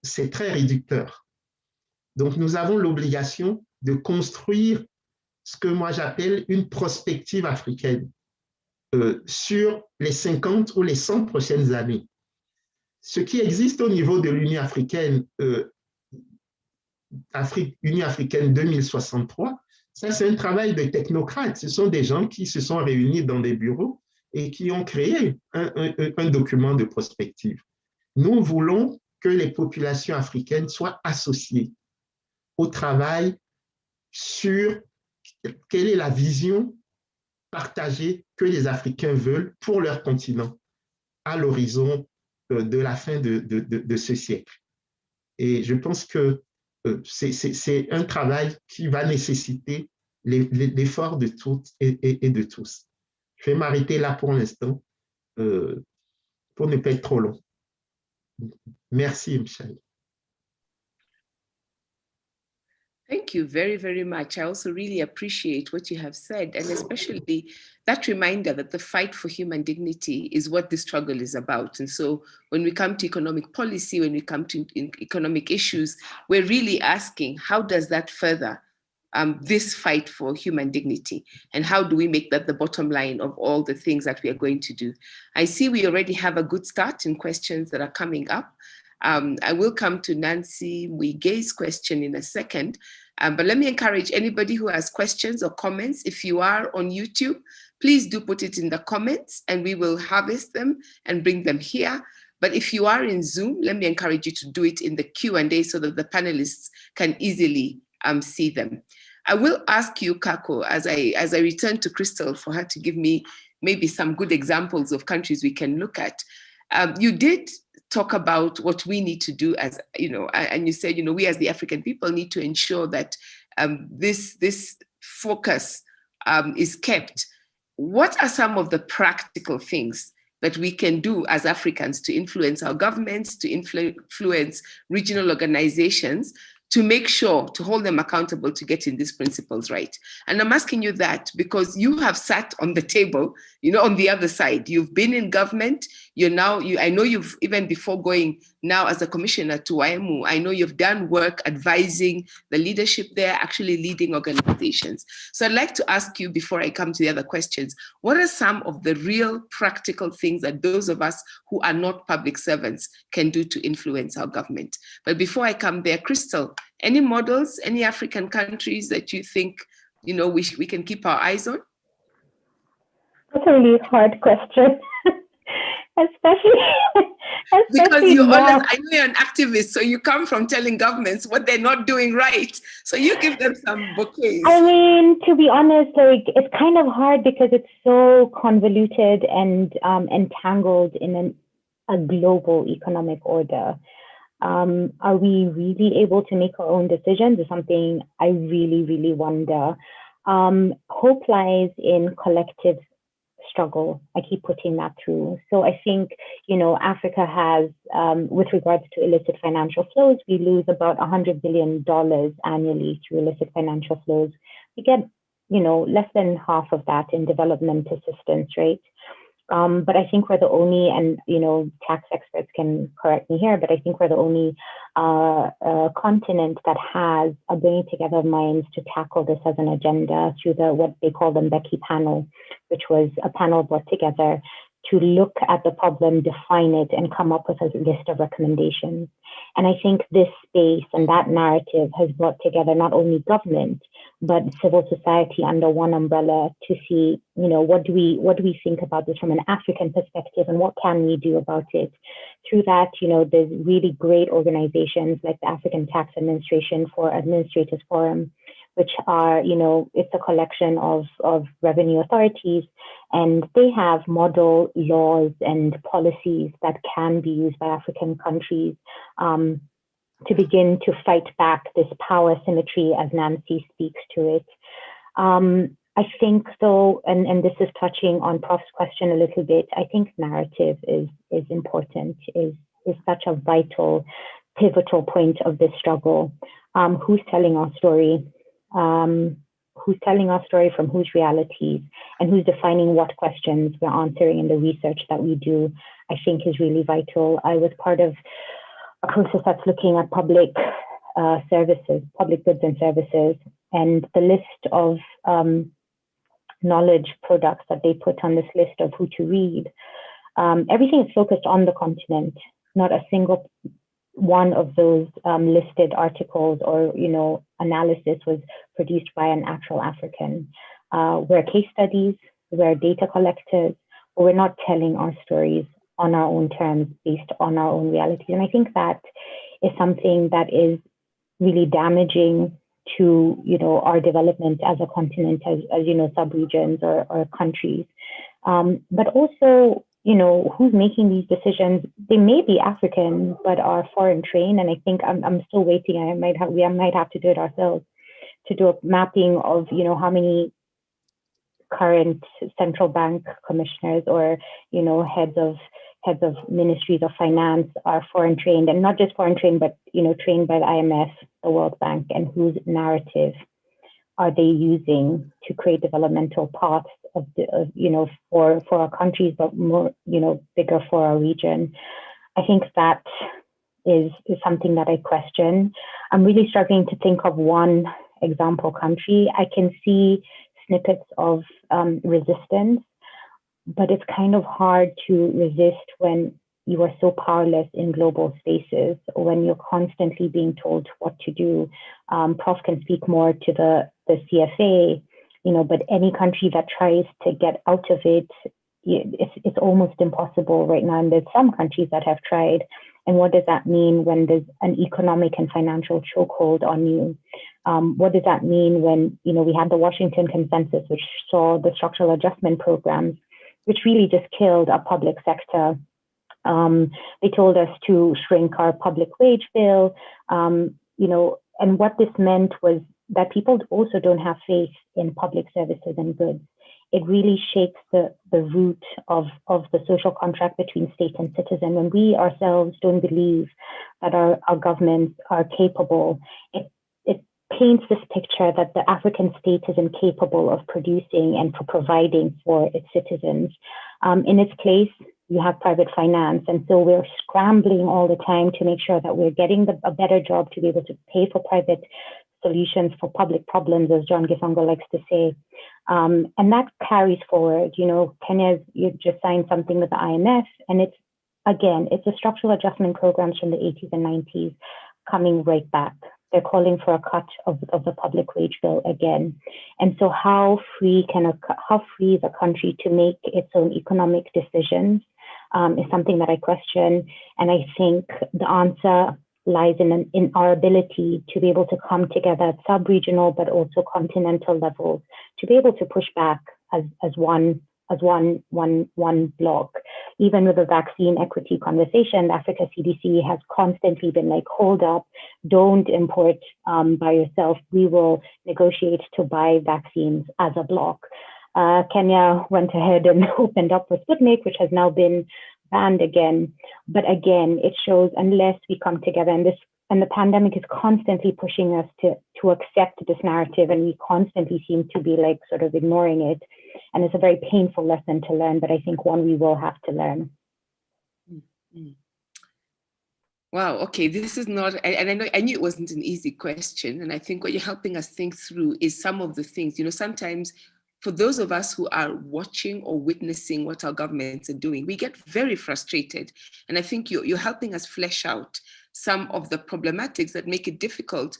Speaker 3: C'est très réducteur. Donc, nous avons l'obligation de construire ce que moi j'appelle une prospective africaine sur les 50 ou les 100 prochaines années. Ce qui existe au niveau de l'Union africaine, Union africaine 2063, ça c'est un travail de technocrates. Ce sont des gens qui se sont réunis dans des bureaux et qui ont créé un document de prospective. Nous voulons que les populations africaines soient associées au travail sur quelle est la vision partagée que les Africains veulent pour leur continent à l'horizon de la fin de ce siècle. Et je pense que c'est un travail qui va nécessiter l'effort de toutes et de tous. Je vais m'arrêter là pour l'instant pour ne pas être trop long. Merci, Michel.
Speaker 1: Thank you very, very much. I also really appreciate what you have said, and especially that reminder that the fight for human dignity is what this struggle is about. And so when we come to economic policy, when we come to economic issues, we're really asking, how does that further this fight for human dignity? And how do we make that the bottom line of all the things that we are going to do? I see we already have a good start in questions that are coming up. I will come to Nancy Muige's question in a second, but let me encourage anybody who has questions or comments. If you are on YouTube, please do put it in the comments and we will harvest them and bring them here. But if you are in Zoom, let me encourage you to do it in the Q&A so that the panelists can easily see them. I will ask you, Kako, as I return to Crystal for her to give me maybe some good examples of countries we can look at. You did talk about what we need to do as, and you said, we as the African people need to ensure that this focus is kept. What are some of the practical things that we can do as Africans to influence our governments, to influence regional organizations, to make sure, to hold them accountable to getting these principles right? And I'm asking you that because you have sat on the table, on the other side. You've been in government. I know you've, even before going now as a commissioner to YMU, I know you've done work advising the leadership there, actually leading organizations. So I'd like to ask you, before I come to the other questions, what are some of the real practical things that those of us who are not public servants can do to influence our government? But before I come there, Crystal, any models, any African countries that you think, we can keep our eyes on?
Speaker 2: That's a really hard question. especially
Speaker 1: because you're
Speaker 2: now.
Speaker 1: honest. I know you're an activist, so you come from telling governments what they're not doing right. So you give them some bouquets.
Speaker 2: I mean, to be honest, it's kind of hard because it's so convoluted and entangled in a global economic order. Are we really able to make our own decisions is something I really, really wonder. Hope lies in collective struggle. I keep putting that through. So I think, Africa has, with regards to illicit financial flows, we lose about $100 billion annually through illicit financial flows. We get, less than half of that in development assistance, right? But I think we're the only, and tax experts can correct me here, but I think we're the only continent that has a bringing together of minds to tackle this as an agenda through what they call the Mbeki panel, which was a panel brought together to look at the problem, define it, and come up with a list of recommendations. And I think this space and that narrative has brought together not only government, but civil society under one umbrella to see, what do we think about this from an African perspective and what can we do about it? Through that, there's really great organizations like the African Tax Administration for Administrators Forum, which are, it's a collection of revenue authorities, and they have model laws and policies that can be used by African countries to begin to fight back this power asymmetry as Nancy speaks to it. I think though, and this is touching on Prof's question a little bit, I think narrative is important, is such a vital, pivotal point of this struggle. Who's telling our story? Who's telling our story from whose realities, and who's defining what questions we're answering in the research that we do, I think is really vital. I was part of a process that's looking at public services, public goods and services, and the list of knowledge products that they put on this list of who to read. Everything is focused on the continent, not a single one of those listed articles or analysis was produced by an actual African. We're case studies, we're data collectors, but we're not telling our stories on our own terms based on our own realities. And I think that is something that is really damaging to our development as a continent, as sub-regions or countries. But also, who's making these decisions? They may be African, but are foreign trained. And I think I'm still waiting. We might have to do it ourselves to do a mapping of, how many current central bank commissioners or, heads of ministries of finance are foreign trained, and not just foreign trained, but, trained by the IMF, the World Bank, and whose narrative are they using to create developmental paths for our countries, but more, bigger for our region. I think that is something that I question. I'm really struggling to think of one example country. I can see snippets of resistance, but it's kind of hard to resist when you are so powerless in global spaces, when you're constantly being told what to do. Prof can speak more to the CFA, but any country that tries to get out of it, it's almost impossible right now. And there's some countries that have tried. And what does that mean when there's an economic and financial chokehold on you? What does that mean when, we had the Washington Consensus, which saw the structural adjustment programs, which really just killed our public sector. They told us to shrink our public wage bill, and what this meant was that people also don't have faith in public services and goods. It really shakes the root of the social contract between state and citizen. When we ourselves don't believe that our governments are capable, it paints this picture that the African state is incapable of producing and for providing for its citizens. In its place, you have private finance. And so we're scrambling all the time to make sure that we're getting a better job to be able to pay for private solutions for public problems, as John Gisongo likes to say. And that carries forward. Kenya's just signed something with the IMF, and it's a structural adjustment programs from the 80s and 90s coming right back. They're calling for a cut of the public wage bill again. And so how free is a country to make its own economic decisions is something that I question. And I think the answer lies in our ability to be able to come together at sub-regional, but also continental levels, to be able to push back as one block. Even with the vaccine equity conversation, the Africa CDC has constantly been like, hold up, don't import by yourself. We will negotiate to buy vaccines as a block. Kenya went ahead and opened up with Sputnik, which has now been banned again. But again, it shows unless we come together, and the pandemic is constantly pushing us to accept this narrative, and we constantly seem to be like sort of ignoring it. And it's a very painful lesson to learn, but I think one we will have to learn.
Speaker 1: Mm-hmm. Wow, okay, this is not, and I knew it wasn't an easy question, and I think what you're helping us think through is some of the things, sometimes for those of us who are watching or witnessing what our governments are doing, we get very frustrated. And I think you're helping us flesh out some of the problematics that make it difficult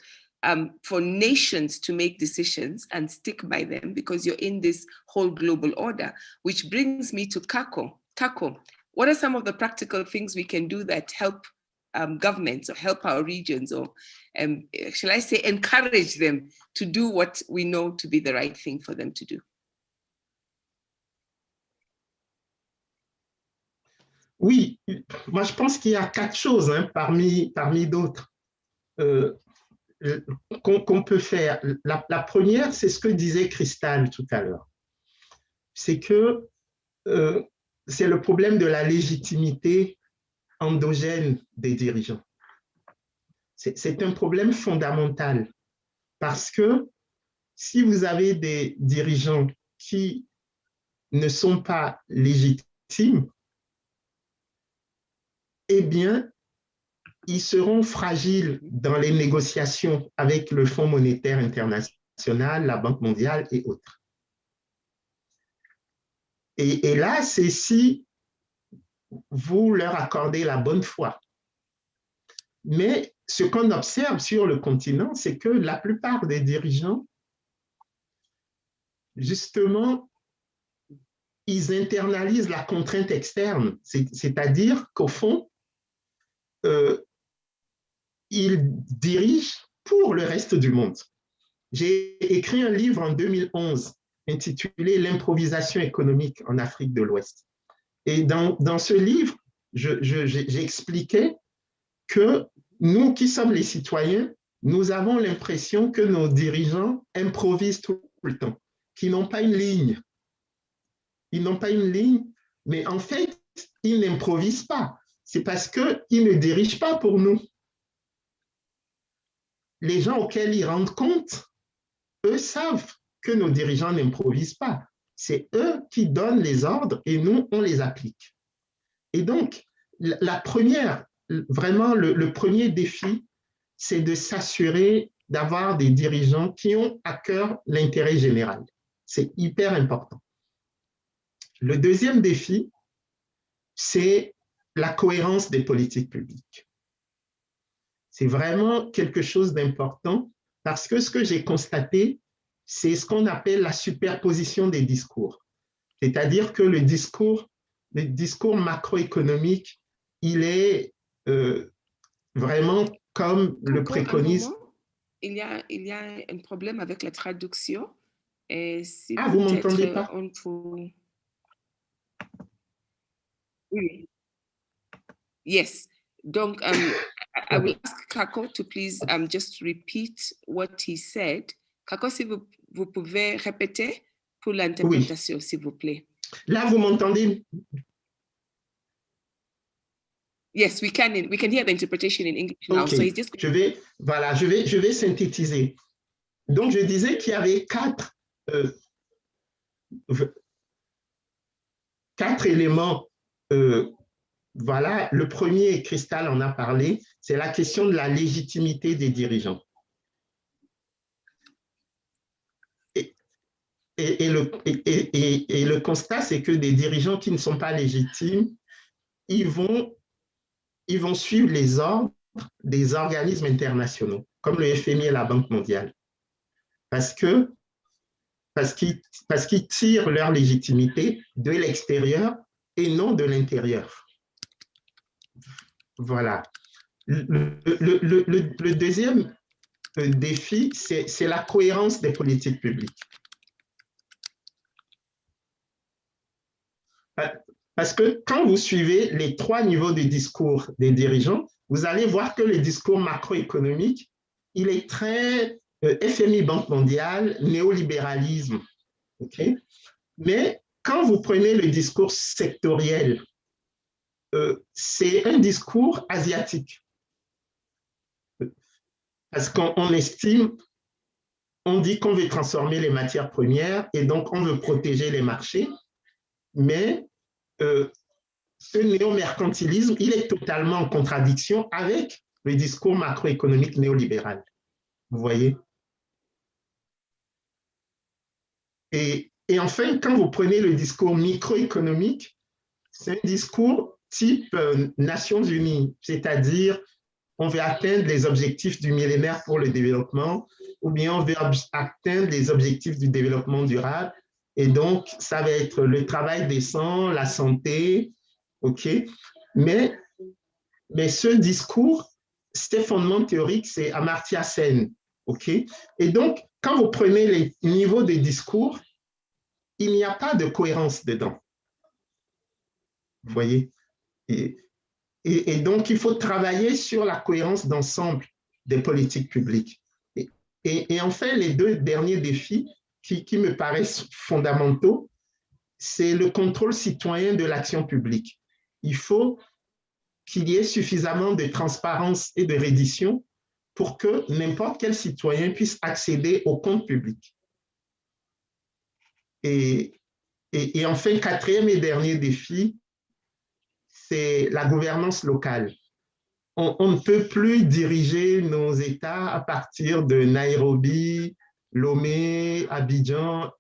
Speaker 1: for nations to make decisions and stick by them, because you're in this whole global order, which brings me to Kako. What are some of the practical things we can do that help governments or help our regions, or shall I say, encourage them to do what we know to be the right thing for them to do?
Speaker 3: Oui, moi je pense qu'il y a 4 choses parmi d'autres. qu'on peut faire. La première, c'est ce que disait Cristal tout à l'heure. C'est que c'est le problème de la légitimité endogène des dirigeants. C'est un problème fondamental parce que si vous avez des dirigeants qui ne sont pas légitimes, eh bien, ils seront fragiles dans les négociations avec le Fonds monétaire international, la Banque mondiale et autres. Et là, c'est si vous leur accordez la bonne foi. Mais ce qu'on observe sur le continent, c'est que la plupart des dirigeants, justement, ils internalisent la contrainte externe, c'est-à-dire qu'au fond, ils dirigent pour le reste du monde. J'ai écrit un livre en 2011 intitulé « L'improvisation économique en Afrique de l'Ouest ». Et dans ce livre, j'expliquais que nous qui sommes les citoyens, nous avons l'impression que nos dirigeants improvisent tout le temps, qu'ils n'ont pas une ligne. Ils n'ont pas une ligne, mais en fait, ils n'improvisent pas. C'est parce qu'ils ne dirigent pas pour nous. Les gens auxquels ils rendent compte, eux savent que nos dirigeants n'improvisent pas. C'est eux qui donnent les ordres et nous, on les applique. Et donc, la première, vraiment le premier défi, c'est de s'assurer d'avoir des dirigeants qui ont à cœur l'intérêt général. C'est hyper important. Le deuxième défi, c'est la cohérence des politiques publiques. C'est vraiment quelque chose d'important parce que ce que j'ai constaté, c'est ce qu'on appelle la superposition des discours. C'est-à-dire que le discours macroéconomique, il est vraiment comme le préconise.
Speaker 1: Il y a un problème avec la traduction. Et si
Speaker 3: vous ne m'entendez pas?
Speaker 1: Oui. Yes. Donc, I will ask Kako to please just repeat what he said. Kako, si vous pouvez répéter pour l'interprétation, oui, s'il vous plaît.
Speaker 3: Là, vous m'entendez?
Speaker 1: Yes, we can hear the interpretation in English now.
Speaker 3: Okay.
Speaker 1: So he's just...
Speaker 3: je vais synthétiser. Donc, je disais qu'il y avait quatre éléments. Voilà, le premier, Cristal en a parlé, c'est la question de la légitimité des dirigeants. Et le constat, c'est que des dirigeants qui ne sont pas légitimes, ils vont suivre les ordres des organismes internationaux, comme le FMI et la Banque mondiale, parce qu'ils tirent leur légitimité de l'extérieur et non de l'intérieur. Voilà. Le deuxième défi, c'est la cohérence des politiques publiques. Parce que quand vous suivez les trois niveaux de discours des dirigeants, vous allez voir que le discours macroéconomique, il est très FMI, Banque mondiale, néolibéralisme. Okay? Mais quand vous prenez le discours sectoriel, c'est un discours asiatique. Parce qu'on estime, on dit qu'on veut transformer les matières premières et donc on veut protéger les marchés, mais ce néo-mercantilisme, il est totalement en contradiction avec le discours macroéconomique néolibéral. Vous voyez? Et enfin, quand vous prenez le discours microéconomique, c'est un discours type Nations Unies, c'est-à-dire on veut atteindre les objectifs du millénaire pour le développement, ou bien on veut atteindre les objectifs du développement durable. Et donc, ça va être le travail décent, la santé, OK? Mais ce discours, ses fondements théoriques, c'est Amartya Sen, OK? Et donc, quand vous prenez les niveaux de discours, il n'y a pas de cohérence dedans. Vous voyez? Et donc, il faut travailler sur la cohérence d'ensemble des politiques publiques. Et enfin, les deux derniers défis qui me paraissent fondamentaux, c'est le contrôle citoyen de l'action publique. Il faut qu'il y ait suffisamment de transparence et de reddition pour que n'importe quel citoyen puisse accéder aux comptes publics. Et enfin, quatrième et dernier défi, c'est la gouvernance locale. On ne peut plus diriger nos États à partir de Nairobi, Lomé, Abidjan.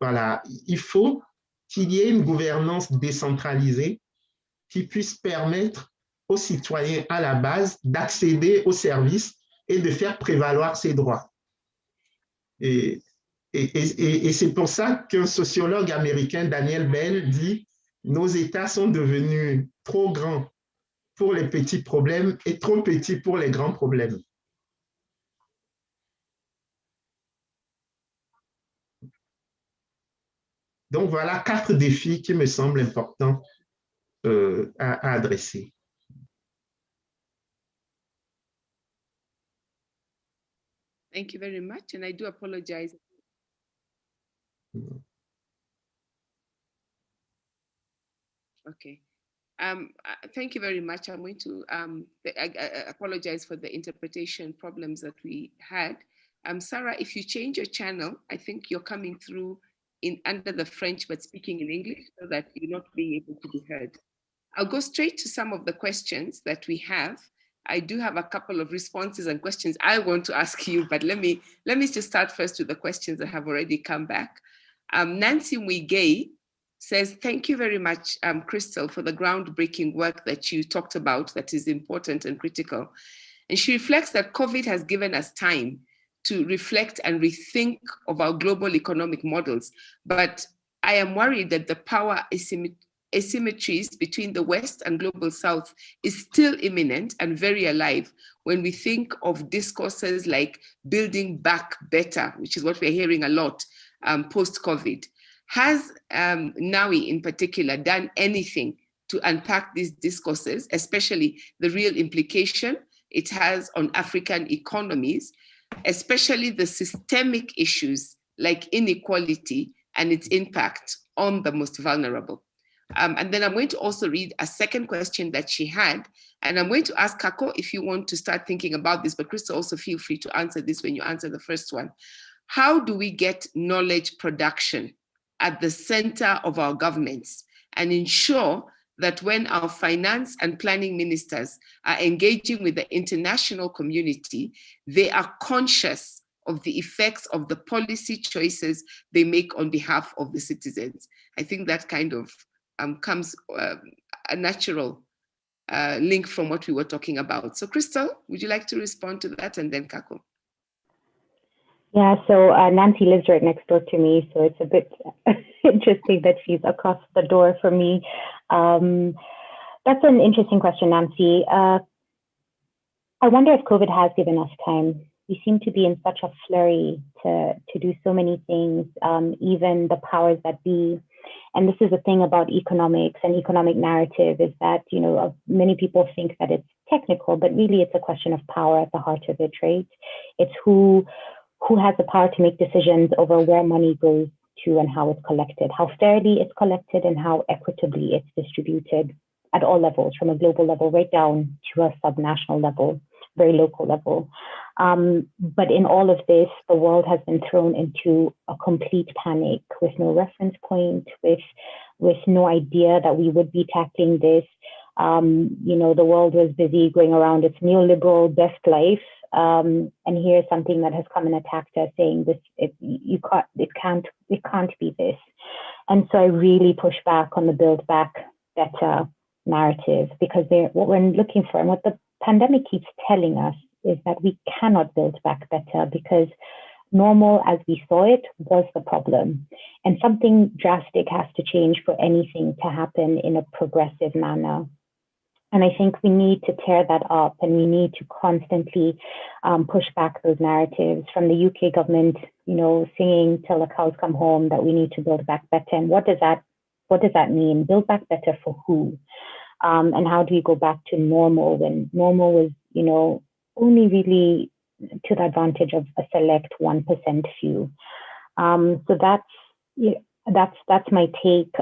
Speaker 3: Voilà, il faut qu'il y ait une gouvernance décentralisée qui puisse permettre aux citoyens à la base d'accéder aux services et de faire prévaloir ses droits. Et c'est pour ça qu'un sociologue américain, Daniel Bell, dit « Nos États sont devenus trop grands pour les petits problèmes et trop petits pour les grands problèmes. » Donc voilà 4 défis qui me semblent importants à adresser.
Speaker 1: Thank you very much, and I do apologize. Okay. Thank you very much. I'm going to I apologize for the interpretation problems that we had. Sarah, if you change your channel, I think you're coming through under the French, but speaking in English, so that you're not being able to be heard. I'll go straight to some of the questions that we have. I do have a couple of responses and questions I want to ask you, but let me just start first with the questions that have already come back. Nancy Mwigei says, thank you very much, Crystal, for the groundbreaking work that you talked about that is important and critical. And she reflects that COVID has given us time to reflect and rethink of our global economic models. But I am worried that the power asymmetries between the West and Global South is still imminent and very alive when we think of discourses like building back better, which is what we're hearing a lot post-COVID. Has NAWI in particular done anything to unpack these discourses, especially the real implication it has on African economies, especially the systemic issues like inequality and its impact on the most vulnerable? And then I'm going to also read a second question that she had, and I'm going to ask Kako if you want to start thinking about this, but Krista, also feel free to answer this when you answer the first one. How do we get knowledge production at the center of our governments and ensure that when our finance and planning ministers are engaging with the international community, they are conscious of the effects of the policy choices they make on behalf of the citizens? I think that kind of comes a natural link from what we were talking about. So Crystal, would you like to respond to that, and then Kako?
Speaker 2: Yeah, so Nancy lives right next door to me, so it's a bit interesting that she's across the door from me. That's an interesting question, Nancy. I wonder if COVID has given us time. We seem to be in such a flurry to do so many things, even the powers that be. And this is the thing about economics and economic narrative, is that, you know, many people think that it's technical, but really it's a question of power at the heart of it, right? It's who has the power to make decisions over where money goes to and how it's collected, how fairly it's collected and how equitably it's distributed at all levels, from a global level right down to a subnational level, very local level. But in all of this, the world has been thrown into a complete panic with no reference point, with no idea that we would be tackling this. You know, the world was busy going around its neoliberal best life. And here's something that has come and attacked us, saying this, it can't be this. And so I really push back on the build back better narrative, because what we're looking for and what the pandemic keeps telling us is that we cannot build back better, because normal as we saw it was the problem. And something drastic has to change for anything to happen in a progressive manner. And I think we need to tear that up, and we need to constantly push back those narratives from the UK government, you know, singing till the cows come home that we need to build back better. And what does that mean? Build back better for who? And how do we go back to normal when normal was, you know, only really to the advantage of a select 1% few. So that's my take.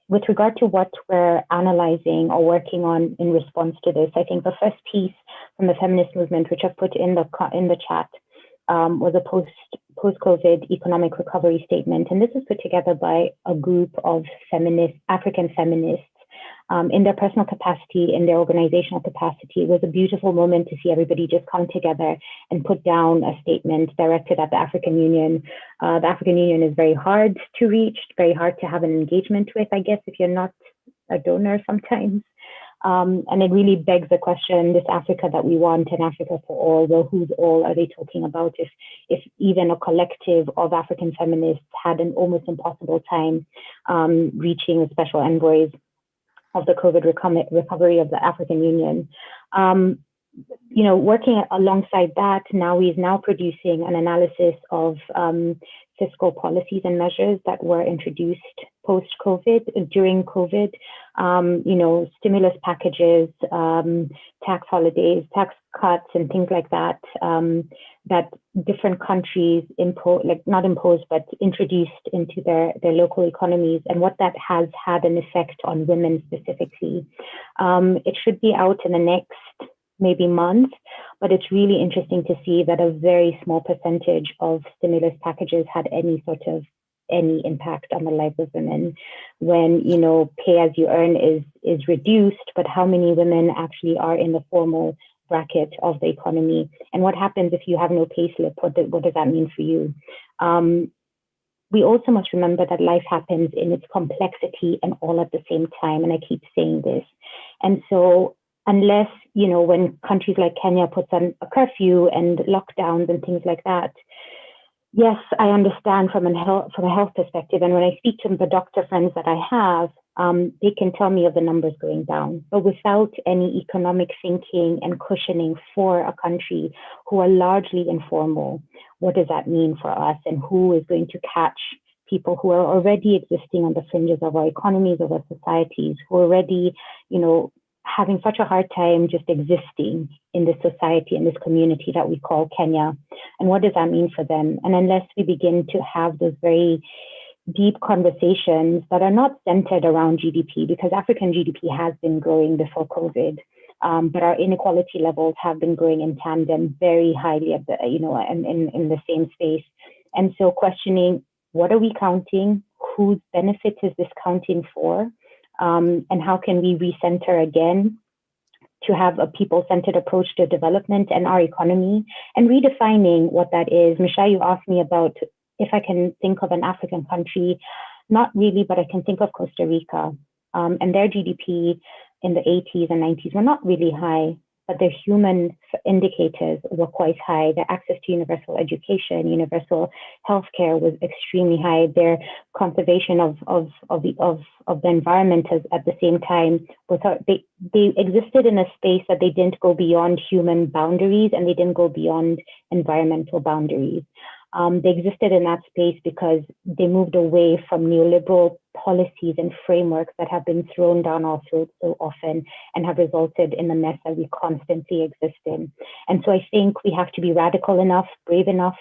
Speaker 2: With regard to what we're analyzing or working on in response to this, I think the first piece from the feminist movement, which I've put in the chat, was a post-COVID economic recovery statement. And this was put together by a group of African feminists in their personal capacity, in their organizational capacity. It was a beautiful moment to see everybody just come together and put down a statement directed at the African Union. The African Union is very hard to reach, very hard to have an engagement with, I guess, if you're not a donor sometimes. And it really begs the question, this Africa that we want, an Africa for all, well, who's all are they talking about? If even a collective of African feminists had an almost impossible time reaching the special envoys of the COVID recovery of the African Union. Working alongside that, NAWI is now producing an analysis of fiscal policies and measures that were introduced post-COVID, during COVID, stimulus packages, tax holidays, tax cuts, and things like that, that different countries introduced into their local economies, and what that has had an effect on women specifically. It should be out in the next maybe month, but it's really interesting to see that a very small percentage of stimulus packages had any impact on the lives of women. When pay as you earn is reduced, but how many women actually are in the formal bracket of the economy, and what happens if you have no pay slip? What does that mean for you? We also must remember that life happens in its complexity and all at the same time, and I keep saying this. And so unless, when countries like Kenya puts on a curfew and lockdowns and things like that, yes, I understand from a health perspective. And when I speak to the doctor friends that I have, they can tell me of the numbers going down. But without any economic thinking and cushioning for a country who are largely informal, what does that mean for us? And who is going to catch people who are already existing on the fringes of our economies, of our societies, who are already, having such a hard time just existing in this society, in this community that we call Kenya? And what does that mean for them? And unless we begin to have those very deep conversations that are not centered around GDP, because African GDP has been growing before COVID, but our inequality levels have been growing in tandem very highly at the, in the same space. And so questioning, what are we counting? Whose benefit is this counting for? And how can we recenter again to have a people-centered approach to development and our economy, and redefining what that is? Michelle, you asked me about if I can think of an African country. Not really, but I can think of Costa Rica. And their GDP in the 80s and 90s were not really high, but their human indicators were quite high. Their access to universal education, universal healthcare was extremely high. Their conservation of the environment at the same time, they existed in a space that they didn't go beyond human boundaries, and they didn't go beyond environmental boundaries. They existed in that space because they moved away from neoliberal policies and frameworks that have been thrown down our throats so often and have resulted in the mess that we constantly exist in. And so I think we have to be radical enough, brave enough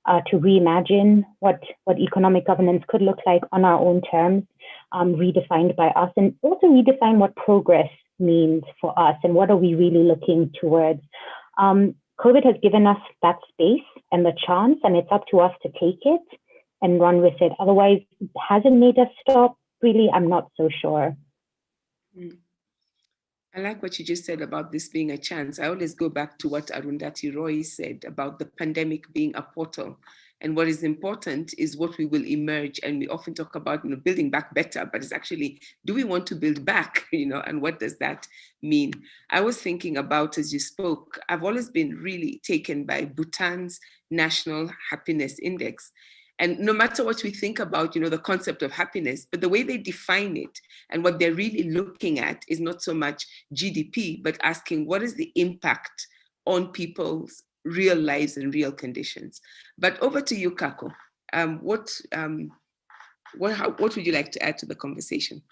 Speaker 2: to reimagine what economic governance could look like on our own terms, redefined by us, and also redefine what progress means for us and what are we really looking towards. COVID has given us that space and the chance, and it's up to us to take it and run with it. Otherwise, has it made us stop? Really, I'm not so sure.
Speaker 1: I like what you just said about this being a chance. I always go back to what Arundhati Roy said about the pandemic being a portal. And what is important is what we will emerge. And we often talk about building back better, but it's actually, do we want to build back? And what does that mean? I was thinking about, as you spoke, I've always been really taken by Bhutan's National Happiness Index. And no matter what we think about, the concept of happiness, but the way they define it and what they're really looking at is not so much GDP, but asking what is the impact on people's real lives and real conditions. But over to you, Kako. What would you like to add to the conversation?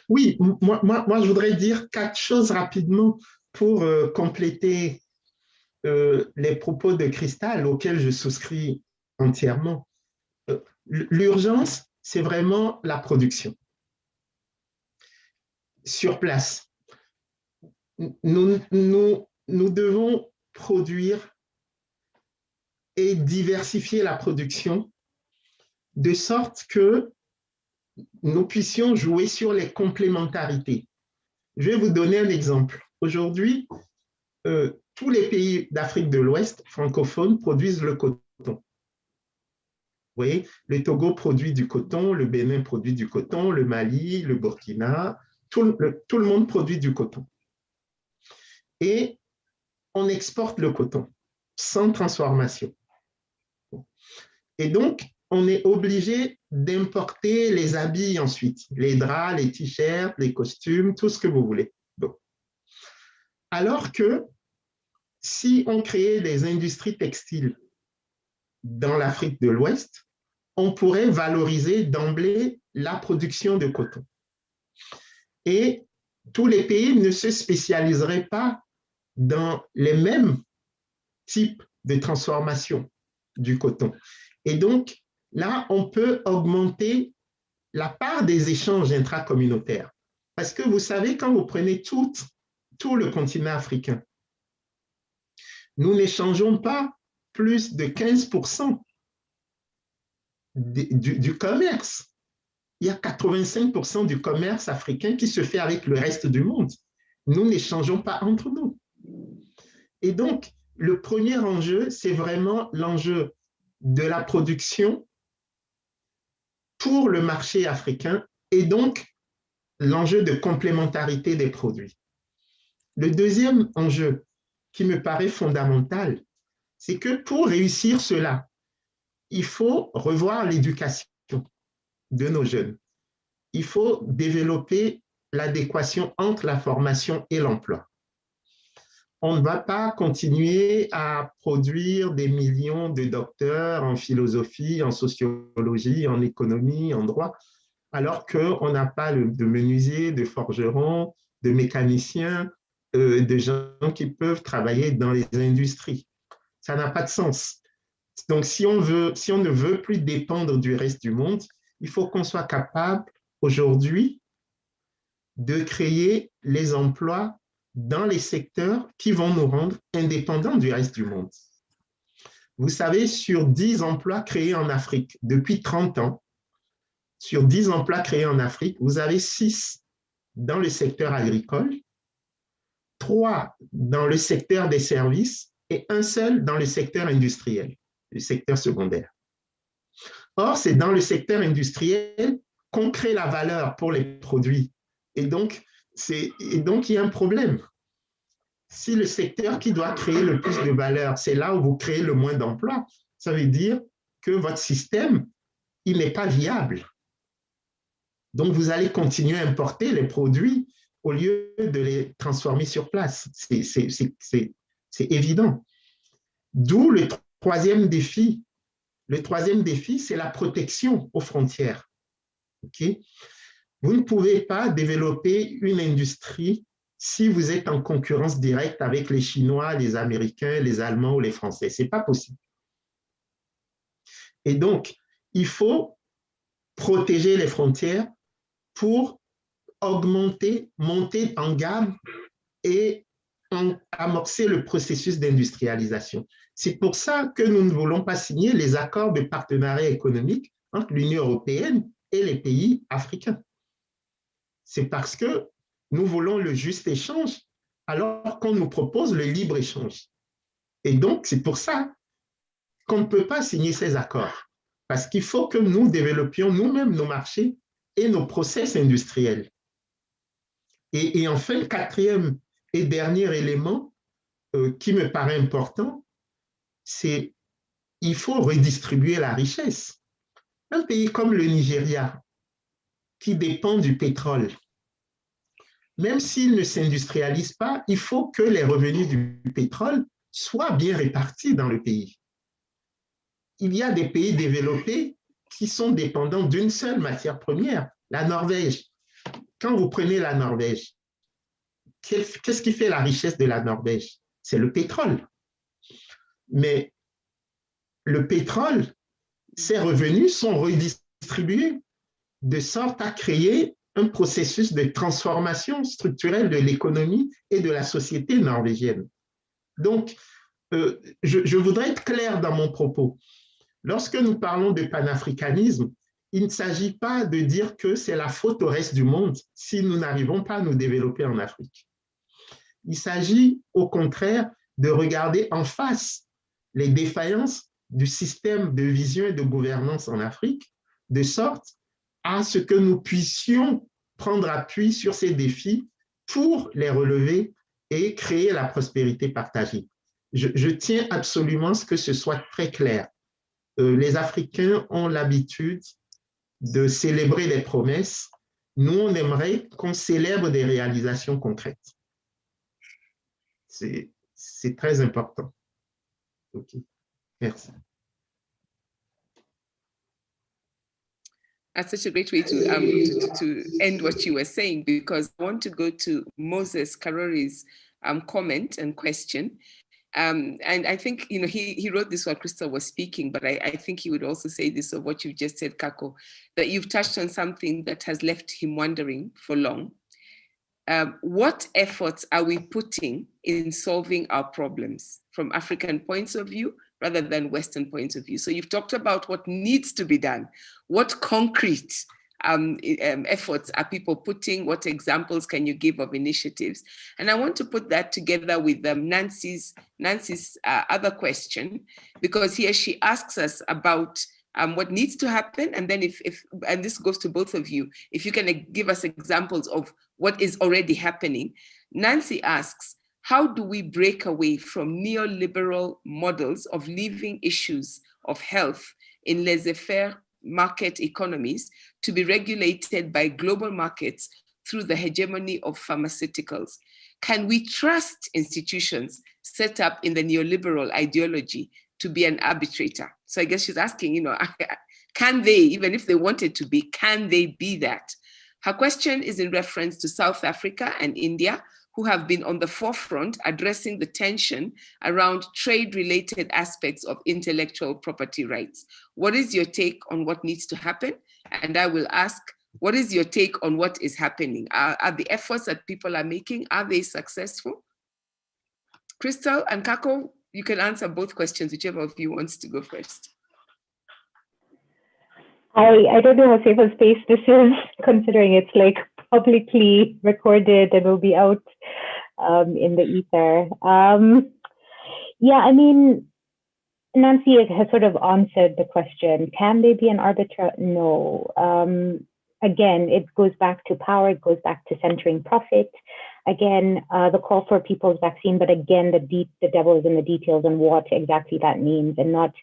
Speaker 3: Oui, moi, je voudrais dire 4 choses rapidement. pour compléter les propos de Cristal auxquels je souscris entièrement, l'urgence, c'est vraiment la production. Sur place, nous devons produire et diversifier la production de sorte que nous puissions jouer sur les complémentarités. Je vais vous donner un exemple. Aujourd'hui, tous les pays d'Afrique de l'Ouest francophones produisent le coton. Vous voyez, le Togo produit du coton, le Bénin produit du coton, le Mali, le Burkina, tout le monde produit du coton. Et on exporte le coton sans transformation. Et donc, on est obligé d'importer les habits ensuite, les draps, les t-shirts, les costumes, tout ce que vous voulez. Donc, alors que si on créait des industries textiles dans l'Afrique de l'Ouest, on pourrait valoriser d'emblée la production de coton. Et tous les pays ne se spécialiseraient pas dans les mêmes types de transformation du coton. Et donc, là, on peut augmenter la part des échanges intracommunautaires. Parce que vous savez, quand vous prenez tout le continent africain, nous n'échangeons pas plus de 15% du commerce. Il y a 85% du commerce africain qui se fait avec le reste du monde. Nous n'échangeons pas entre nous. Et donc, le premier enjeu, c'est vraiment l'enjeu de la production pour le marché africain et donc l'enjeu de complémentarité des produits. Le deuxième enjeu qui me paraît fondamental, c'est que pour réussir cela, il faut revoir l'éducation de nos jeunes. Il faut développer l'adéquation entre la formation et l'emploi. On ne va pas continuer à produire des millions de docteurs en philosophie, en sociologie, en économie, en droit, alors qu'on n'a pas de menuisiers, de forgerons, de mécaniciens, de gens qui peuvent travailler dans les industries. Ça n'a pas de sens. Donc, si on ne veut plus dépendre du reste du monde, il faut qu'on soit capable aujourd'hui de créer les emplois dans les secteurs qui vont nous rendre indépendants du reste du monde. Vous savez, sur 10 emplois créés en Afrique depuis 30 ans, sur 10 emplois créés en Afrique, vous avez 6 dans le secteur agricole, 3 dans le secteur des services et un seul dans le secteur industriel, le secteur secondaire. Or, c'est dans le secteur industriel qu'on crée la valeur pour les produits. Et donc, il y a un problème. Si le secteur qui doit créer le plus de valeur, c'est là où vous créez le moins d'emplois, ça veut dire que votre système, il n'est pas viable. Donc, vous allez continuer à importer les produits au lieu de les transformer sur place. C'est évident. D'où le troisième défi. Le troisième défi, c'est la protection aux frontières. Okay? Vous ne pouvez pas développer une industrie si vous êtes en concurrence directe avec les Chinois, les Américains, les Allemands ou les Français. Ce n'est pas possible. Et donc, il faut protéger les frontières pour augmenter, monter en gamme et amorcer le processus d'industrialisation. C'est pour ça que nous ne voulons pas signer les accords de partenariat économique entre l'Union européenne et les pays africains. C'est parce que nous voulons le juste échange alors qu'on nous propose le libre-échange. Et donc, c'est pour ça qu'on ne peut pas signer ces accords. Parce qu'il faut que nous développions nous-mêmes nos marchés et nos process industriels. Et enfin, quatrième et dernier élément qui me paraît important, c'est qu'il faut redistribuer la richesse. Un pays comme le Nigeria, qui dépend du pétrole, même s'il ne s'industrialise pas, il faut que les revenus du pétrole soient bien répartis dans le pays. Il y a des pays développés qui sont dépendants d'une seule matière première, la Norvège. Quand vous prenez la Norvège, qu'est-ce qui fait la richesse de la Norvège? C'est le pétrole. Mais le pétrole, ses revenus sont redistribués de sorte à créer un processus de transformation structurelle de l'économie et de la société norvégienne. Donc, je voudrais être clair dans mon propos. Lorsque nous parlons de panafricanisme, il ne s'agit pas de dire que c'est la faute au reste du monde si nous n'arrivons pas à nous développer en Afrique. Il s'agit au contraire de regarder en face les défaillances du système de vision et de gouvernance en Afrique, de sorte à ce que nous puissions prendre appui sur ces défis pour les relever et créer la prospérité partagée. Je tiens absolument à ce que ce soit très clair. Les Africains ont l'habitude de célébrer des promesses. Nous, on aimerait qu'on célèbre des réalisations concrètes. C'est très important. OK. Merci.
Speaker 1: That's such a great way to end what you were saying, because I want to go to Moses Karori's comment and question. And I think, you know, he wrote this while Crystal was speaking, but I think he would also say this of what you've just said, Kako, that you've touched on something that has left him wondering for long. What efforts are we putting in solving our problems from African points of view rather than Western points of view? So you've talked about what needs to be done. What concrete efforts are people putting? What examples can you give of initiatives? And I want to put that together with Nancy's other question, because here she asks us about what needs to happen, and then if and this goes to both of you, if you can give us examples of what is already happening. Nancy asks, how do we break away from neoliberal models of leaving issues of health in laissez-faire market economies to be regulated by global markets through the hegemony of pharmaceuticals? Can we trust institutions set up in the neoliberal ideology to be an arbitrator? So I guess she's asking, you know, can they, even if they wanted to be, can they be that? Her question is in reference to South Africa and India, who have been on the forefront addressing the tension around trade-related aspects of intellectual property rights. What is your take on what needs to happen? And I will ask, what is your take on what is happening? Are the efforts that people are making, are they successful? Crystal and Kako, you can answer both questions, whichever of you wants to go first.
Speaker 2: I don't know how safe a space this is, considering it's like publicly recorded and will be out in the ether. Yeah, I mean, Nancy has sort of answered the question. Can they be an arbiter? No. Again, it goes back to power. It goes back to centering profit. Again, the call for people's vaccine, but again, the devil is in the details on what exactly that means, and not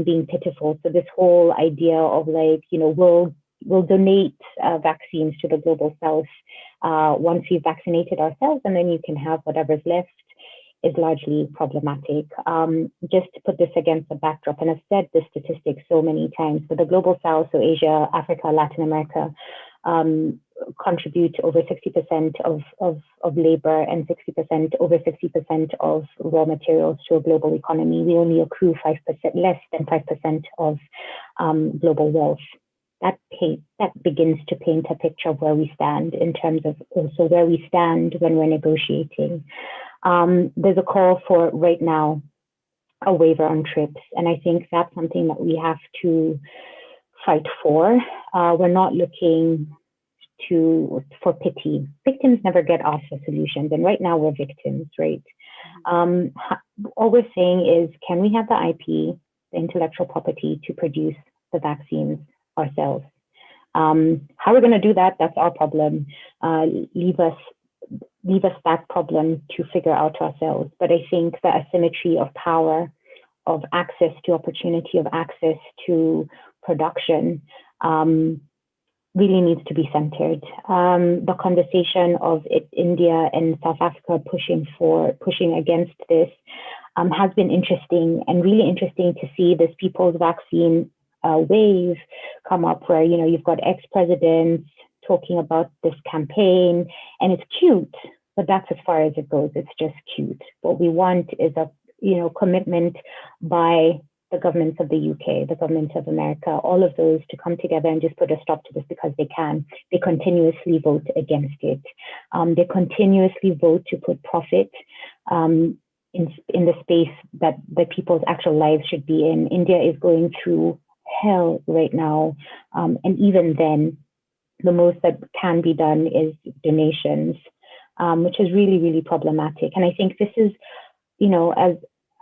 Speaker 2: being pitiful. So this whole idea of like, you know, we'll donate vaccines to the global south once we've vaccinated ourselves, and then you can have whatever's left, is largely problematic. Just to put this against the backdrop, and I've said this statistic so many times, but the global south, so Asia, Africa, Latin America, contribute over 60% of labor and over 60% of raw materials to a global economy. We only accrue 5%, less than 5% of global wealth. That begins to paint a picture of where we stand in terms of also where we stand when we're negotiating. There's a call for right now a waiver on TRIPS, and I think that's something that we have to fight for. We're not looking for pity. Victims never get asked for solutions, and right now we're victims, right? All we're saying is, can we have the IP, the intellectual property, to produce the vaccines ourselves? How we're going to do that, that's our problem. Leave us that problem to figure out ourselves. But I think the asymmetry of power, of access to opportunity, of access to production, really needs to be centered. The conversation of India and South Africa pushing against this has been interesting, and really interesting to see this people's vaccine wave come up, where, you know, you've got ex-presidents talking about this campaign, and it's cute, but that's as far as it goes. It's just cute. What we want is a commitment by the governments of the UK, the governments of America, all of those to come together and just put a stop to this because they can. They continuously vote against it. They continuously vote to put profit in the space that the people's actual lives should be in. India is going through hell right now. And even then, the most that can be done is donations, which is really, really problematic. And I think this is, as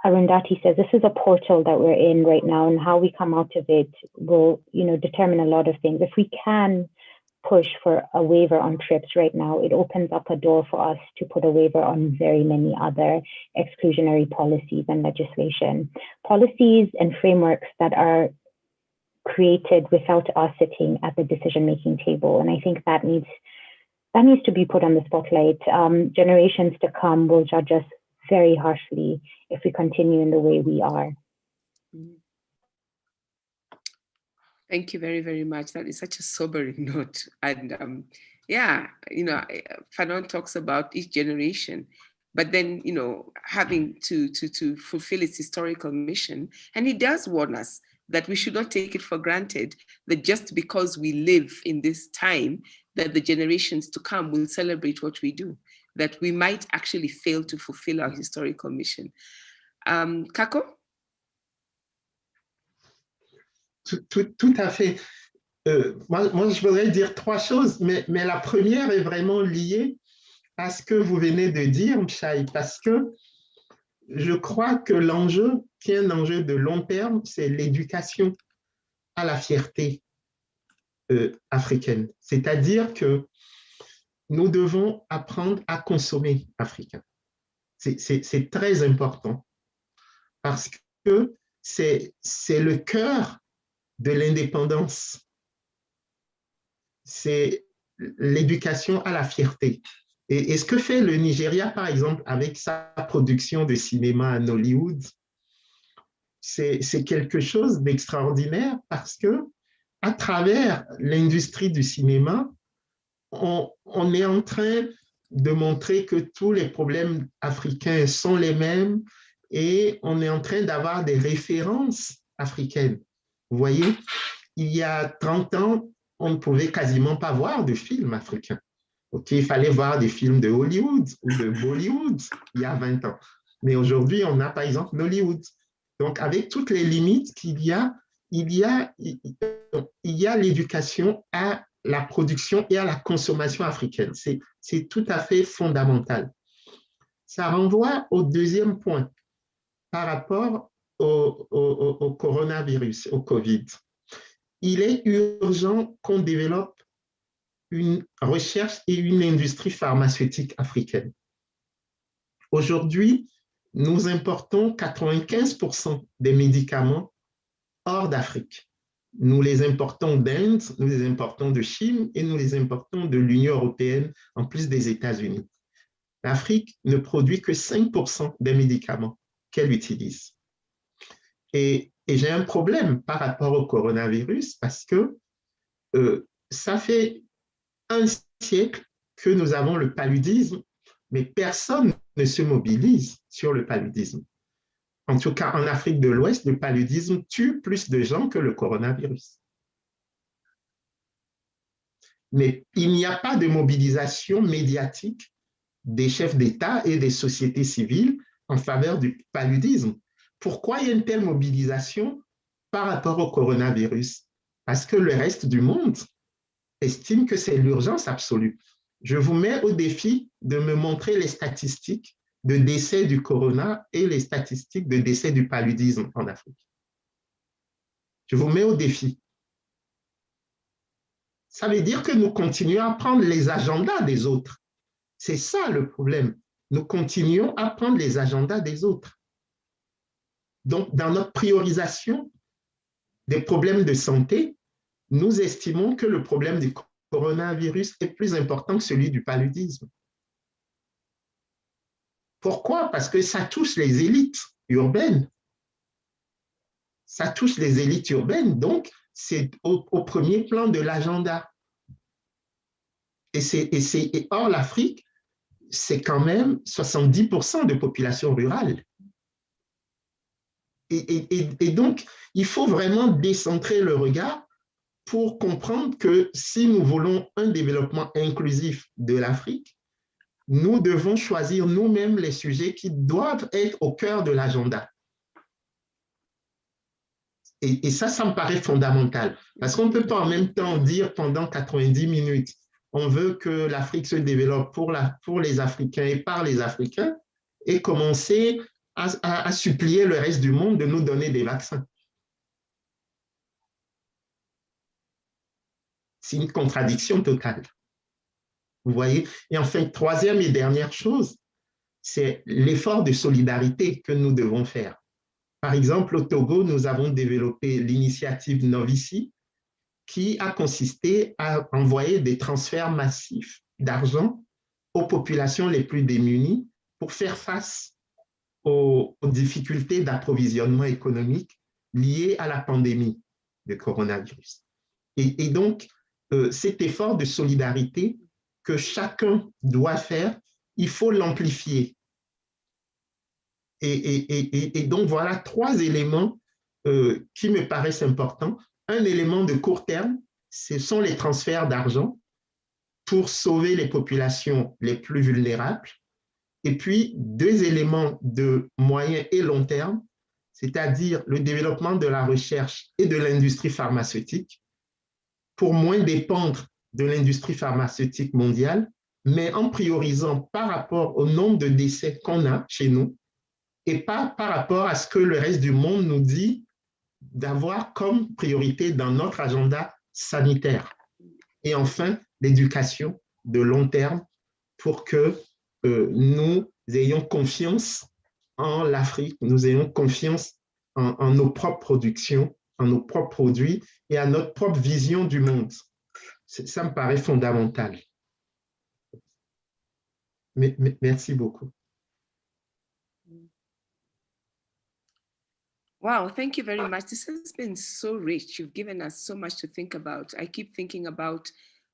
Speaker 2: Arundhati says, this is a portal that we're in right now, and how we come out of it will, determine a lot of things. If we can push for a waiver on TRIPS right now, it opens up a door for us to put a waiver on very many other exclusionary policies and legislation. Policies and frameworks that are created without us sitting at the decision-making table. And I think that needs to be put on the spotlight. Generations to come will judge us very harshly if we continue in the way we are.
Speaker 1: Thank you very, very much. That is such a sobering note. And Fanon talks about each generation, but then, having to fulfill its historical mission. And he does warn us that we should not take it for granted that just because we live in this time, that the generations to come will celebrate what we do, that we might actually fail to fulfill our historical mission. Kako?
Speaker 3: Tout à fait. Moi, je voudrais dire trois choses, mais la première est vraiment liée à ce que vous venez de dire, Mchaï, parce que je crois que l'enjeu, qui est un enjeu de long terme, c'est l'éducation à la fierté africaine. C'est-à-dire que nous devons apprendre à consommer africain. C'est très important parce que c'est le cœur de l'indépendance. C'est l'éducation à la fierté. Et ce que fait le Nigeria, par exemple, avec sa production de cinéma à Nollywood, c'est quelque chose d'extraordinaire parce que à travers l'industrie du cinéma, on est en train de montrer que tous les problèmes africains sont les mêmes et on est en train d'avoir des références africaines. Vous voyez, il y a 30 ans, on ne pouvait quasiment pas voir de films africains. Okay, il fallait voir des films de Hollywood ou de Bollywood il y a 20 ans. Mais aujourd'hui, on a par exemple Nollywood. Donc, avec toutes les limites qu'il y a, il y a l'éducation à la production et à la consommation africaine. C'est tout à fait fondamental. Ça renvoie au deuxième point par rapport au coronavirus, au COVID. Il est urgent qu'on développe une recherche et une industrie pharmaceutique africaine. Aujourd'hui, nous importons 95% des médicaments hors d'Afrique. Nous les importons d'Inde, nous les importons de Chine et nous les importons de l'Union européenne, en plus des États-Unis. L'Afrique ne produit que 5% des médicaments qu'elle utilise. Et j'ai un problème par rapport au coronavirus parce que ça fait un siècle que nous avons le paludisme, mais personne ne se mobilise sur le paludisme. En tout cas, en Afrique de l'Ouest, le paludisme tue plus de gens que le coronavirus. Mais il n'y a pas de mobilisation médiatique des chefs d'État et des sociétés civiles en faveur du paludisme. Pourquoi il y a une telle mobilisation par rapport au coronavirus? Parce que le reste du monde estime que c'est l'urgence absolue. Je vous mets au défi de me montrer les statistiques de décès du corona et les statistiques de décès du paludisme en Afrique. Je vous mets au défi. Ça veut dire que nous continuons à prendre les agendas des autres. C'est ça le problème. Nous continuons à prendre les agendas des autres. Donc, dans notre priorisation des problèmes de santé, nous estimons que le problème du coronavirus est plus important que celui du paludisme. Pourquoi? Parce que ça touche les élites urbaines. Ça touche les élites urbaines, donc c'est au premier plan de l'agenda. Et or, l'Afrique c'est quand même 70% de population rurale. Et donc, il faut vraiment décentrer le regard pour comprendre que si nous voulons un développement inclusif de l'Afrique, nous devons choisir nous-mêmes les sujets qui doivent être au cœur de l'agenda. Et ça me paraît fondamental. Parce qu'on ne peut pas en même temps dire pendant 90 minutes, on veut que l'Afrique se développe pour les Africains et par les Africains, et commencer à supplier le reste du monde de nous donner des vaccins. C'est une contradiction totale. Vous voyez? Et enfin, troisième et dernière chose, c'est l'effort de solidarité que nous devons faire. Par exemple, au Togo, nous avons développé l'initiative Novici, qui a consisté à envoyer des transferts massifs d'argent aux populations les plus démunies pour faire face aux difficultés d'approvisionnement économique liées à la pandémie de coronavirus. Et donc, cet effort de solidarité que chacun doit faire, il faut l'amplifier. Et donc, voilà 3 éléments qui me paraissent importants. Un élément de court terme, ce sont les transferts d'argent pour sauver les populations les plus vulnérables. Et puis, 2 éléments de moyen et long terme, c'est-à-dire le développement de la recherche et de l'industrie pharmaceutique pour moins dépendre de l'industrie pharmaceutique mondiale, mais en priorisant par rapport au nombre de décès qu'on a chez nous et pas par rapport à ce que le reste du monde nous dit d'avoir comme priorité dans notre agenda sanitaire. Et enfin, l'éducation de long terme pour que nous ayons confiance en l'Afrique, nous ayons confiance en nos propres productions, en nos propres produits et à notre propre vision du monde. Ça me paraît fondamental. Merci beaucoup.
Speaker 1: Wow, thank you very much. This has been so rich. You've given us so much to think about. I keep thinking about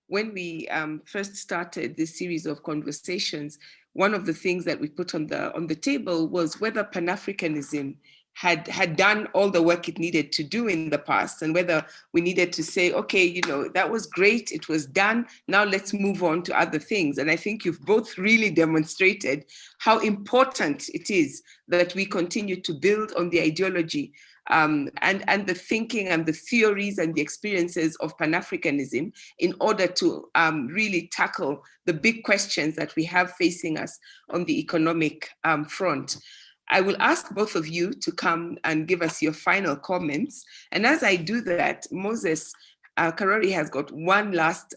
Speaker 1: when we first started this series of conversations, one of the things that we put on the table was whether Pan-Africanism had done all the work it needed to do in the past, and whether we needed to say, okay, you know, that was great, it was done, now let's move on to other things. And I think you've both really demonstrated how important it is that we continue to build on the ideology and the thinking and the theories and the experiences of Pan-Africanism in order to really tackle the big questions that we have facing us on the economic front. I will ask both of you to come and give us your final comments. And as I do that, Moses Karori has got one last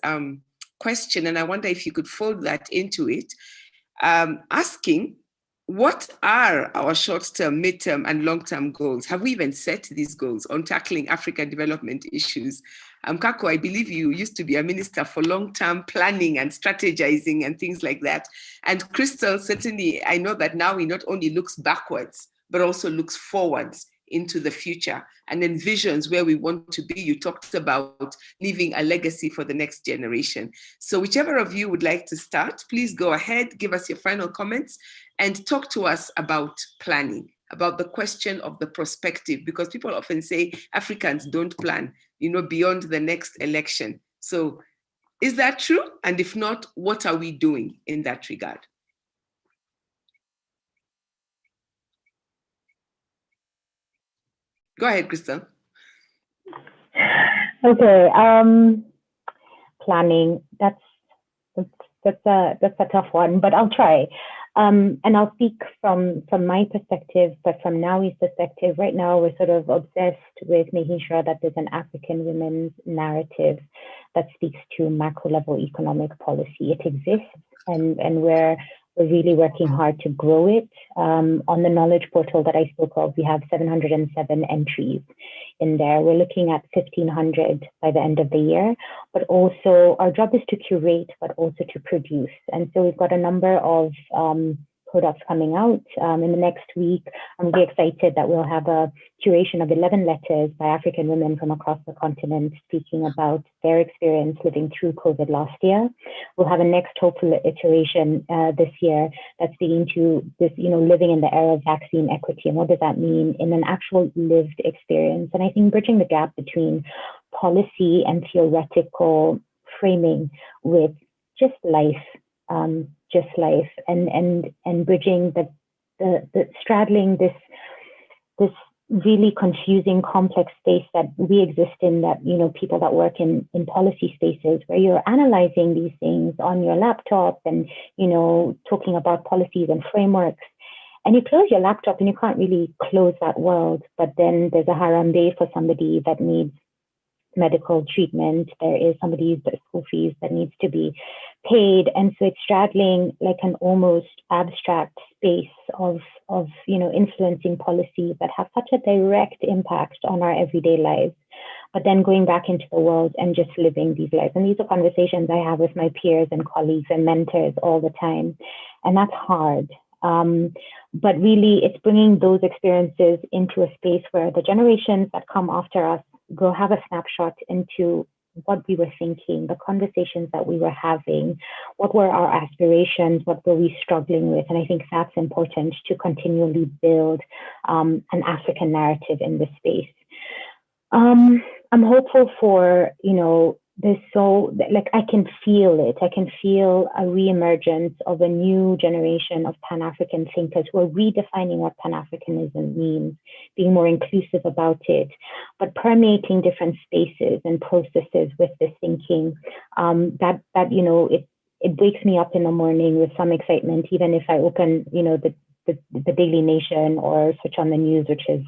Speaker 1: question, and I wonder if you could fold that into it, asking, what are our short-term, mid-term, and long-term goals? Have we even set these goals on tackling African development issues? Kako, I believe you used to be a minister for long-term planning and strategizing and things like that. And Crystal, certainly, I know that now he not only looks backwards, but also looks forwards into the future and envisions where we want to be. You talked about leaving a legacy for the next generation. So whichever of you would like to start, please go ahead, give us your final comments and talk to us about planning, about the question of the prospective, because people often say Africans don't plan, you know, beyond the next election. So is that true? And if not, what are we doing in that regard? Go ahead, Crystal.
Speaker 2: Okay, planning, that's a tough one, but I'll try. And I'll speak from my perspective, but from Nawi's perspective, right now we're sort of obsessed with making sure that there's an African women's narrative that speaks to macro level economic policy. It exists, and we're really working hard to grow it. On the knowledge portal that I spoke of, we have 707 entries in there. We're looking at 1,500 by the end of the year, but also our job is to curate, but also to produce. And so we've got a number of products coming out. In the next week, I'm really excited that we'll have a curation of 11 letters by African women from across the continent speaking about their experience living through COVID last year. We'll have a next hopeful iteration this year that's speaking to this, living in the era of vaccine equity and what does that mean in an actual lived experience. And I think bridging the gap between policy and theoretical framing with just life, and bridging the straddling this really confusing, complex space that we exist in, that, people that work in policy spaces where you're analyzing these things on your laptop and, talking about policies and frameworks. And you close your laptop and you can't really close that world. But then there's a haram day for somebody that needs medical treatment. There is somebody's school fees that needs to be paid. And so it's straddling like an almost abstract space of influencing policies that have such a direct impact on our everyday lives, but then going back into the world and just living these lives. And these are conversations I have with my peers and colleagues and mentors all the time. And that's hard. But really, it's bringing those experiences into a space where the generations that come after us will have a snapshot into what we were thinking, the conversations that we were having, what were our aspirations, what were we struggling with. And I think that's important to continually build an African narrative in this space. I'm hopeful for, I can feel it. I can feel a reemergence of a new generation of Pan-African thinkers who are redefining what Pan-Africanism means, being more inclusive about it, but permeating different spaces and processes with this thinking. It wakes me up in the morning with some excitement, even if I open, the Daily Nation or switch on the news, which is,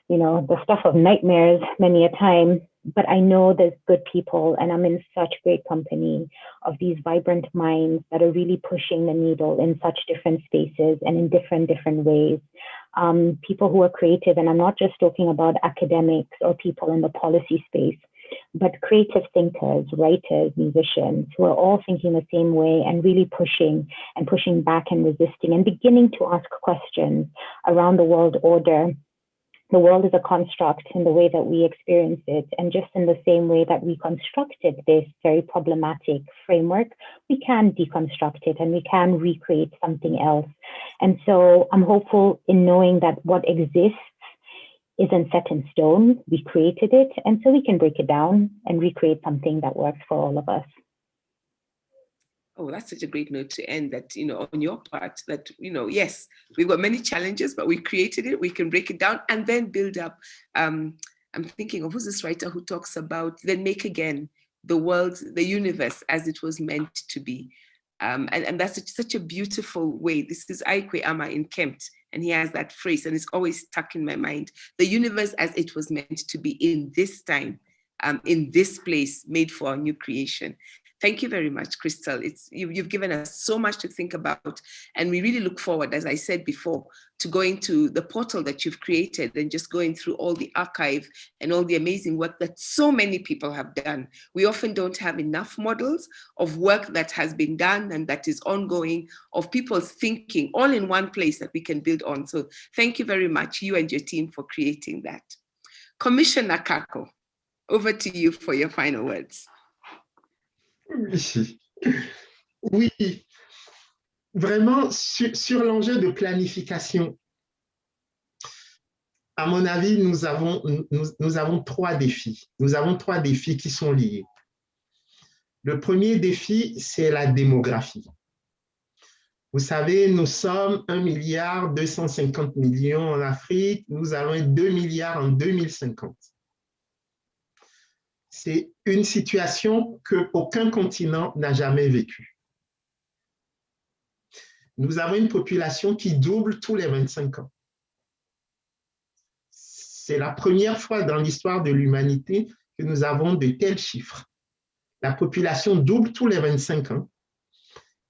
Speaker 2: the stuff of nightmares many a time. But I know there's good people, and I'm in such great company of these vibrant minds that are really pushing the needle in such different spaces and in different ways. People who are creative, and I'm not just talking about academics or people in the policy space, but creative thinkers, writers, musicians, who are all thinking the same way and really pushing back and resisting and beginning to ask questions around the world order. The world is a construct in the way that we experience it. And just in the same way that we constructed this very problematic framework, we can deconstruct it and we can recreate something else. And so I'm hopeful in knowing that what exists isn't set in stone. We created it. And so we can break it down and recreate something that works for all of us.
Speaker 1: Oh, that's such a great note to end, that, on your part, that, yes, we've got many challenges, but we created it, we can break it down and then build up. I'm thinking of who's this writer who talks about then make again the world, the universe as it was meant to be. And that's such a beautiful way. This is Aikwe Ama in Kempt, and he has that phrase, and it's always stuck in my mind. The universe as it was meant to be in this time, in this place, made for a new creation. Thank you very much, Crystal. You've given us so much to think about, and we really look forward, as I said before, to going to the portal that you've created and just going through all the archive and all the amazing work that so many people have done. We often don't have enough models of work that has been done and that is ongoing, of people thinking all in one place that we can build on. So thank you very much, you and your team, for creating that. Commissioner Kako, over to you for your final words.
Speaker 3: Oui, vraiment sur l'enjeu de planification, à mon avis, nous avons trois défis. Nous avons trois défis qui sont liés. Le premier défi, c'est la démographie. Vous savez, nous sommes 1,250 milliard en Afrique, nous allons être 2 milliards en 2050. C'est une situation qu'aucun continent n'a jamais vécue. Nous avons une population qui double tous les 25 ans. C'est la première fois dans l'histoire de l'humanité que nous avons de tels chiffres. La population double tous les 25 ans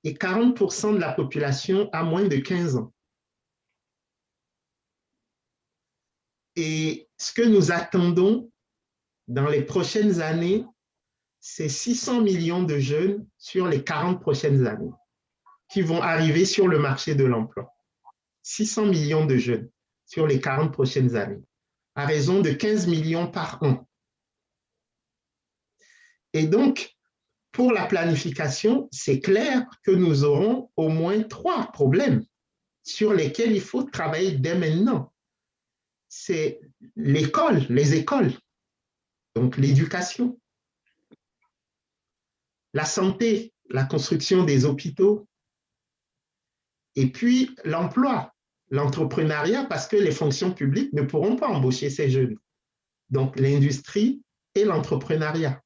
Speaker 3: et 40% de la population a moins de 15 ans. Et ce que nous attendons dans les prochaines années, c'est 600 millions de jeunes sur les 40 prochaines années. qui vont arriver sur le marché de l'emploi. 600 millions de jeunes sur les 40 prochaines années, à raison de 15 millions par an. Et donc, pour la planification, c'est clair que nous aurons au moins 3 problèmes sur lesquels il faut travailler dès maintenant. C'est l'école, les écoles, donc l'éducation, la santé, la construction des hôpitaux, et puis l'emploi, l'entrepreneuriat, parce que les fonctions publiques ne pourront pas embaucher ces jeunes. Donc l'industrie et l'entrepreneuriat.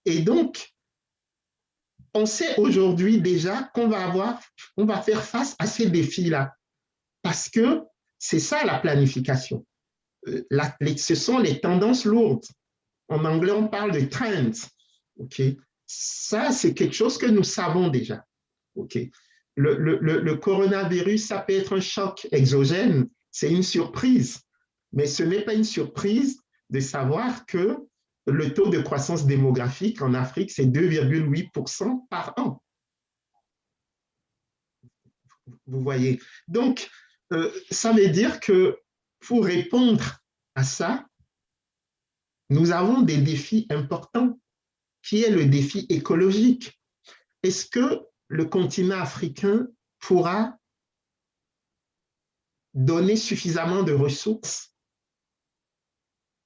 Speaker 3: Et donc, on sait aujourd'hui déjà qu'on va faire face à ces défis-là, parce que c'est ça la planification. Ce sont les tendances lourdes. En anglais, on parle de trends. Okay? Ça, c'est quelque chose que nous savons déjà. Okay? Le coronavirus, ça peut être un choc exogène, c'est une surprise, mais ce n'est pas une surprise de savoir que le taux de croissance démographique en Afrique, c'est 2,8% par an. Vous voyez. Donc, ça veut dire que pour répondre à ça, nous avons des défis importants, qui est le défi écologique. Est-ce que le continent africain pourra donner suffisamment de ressources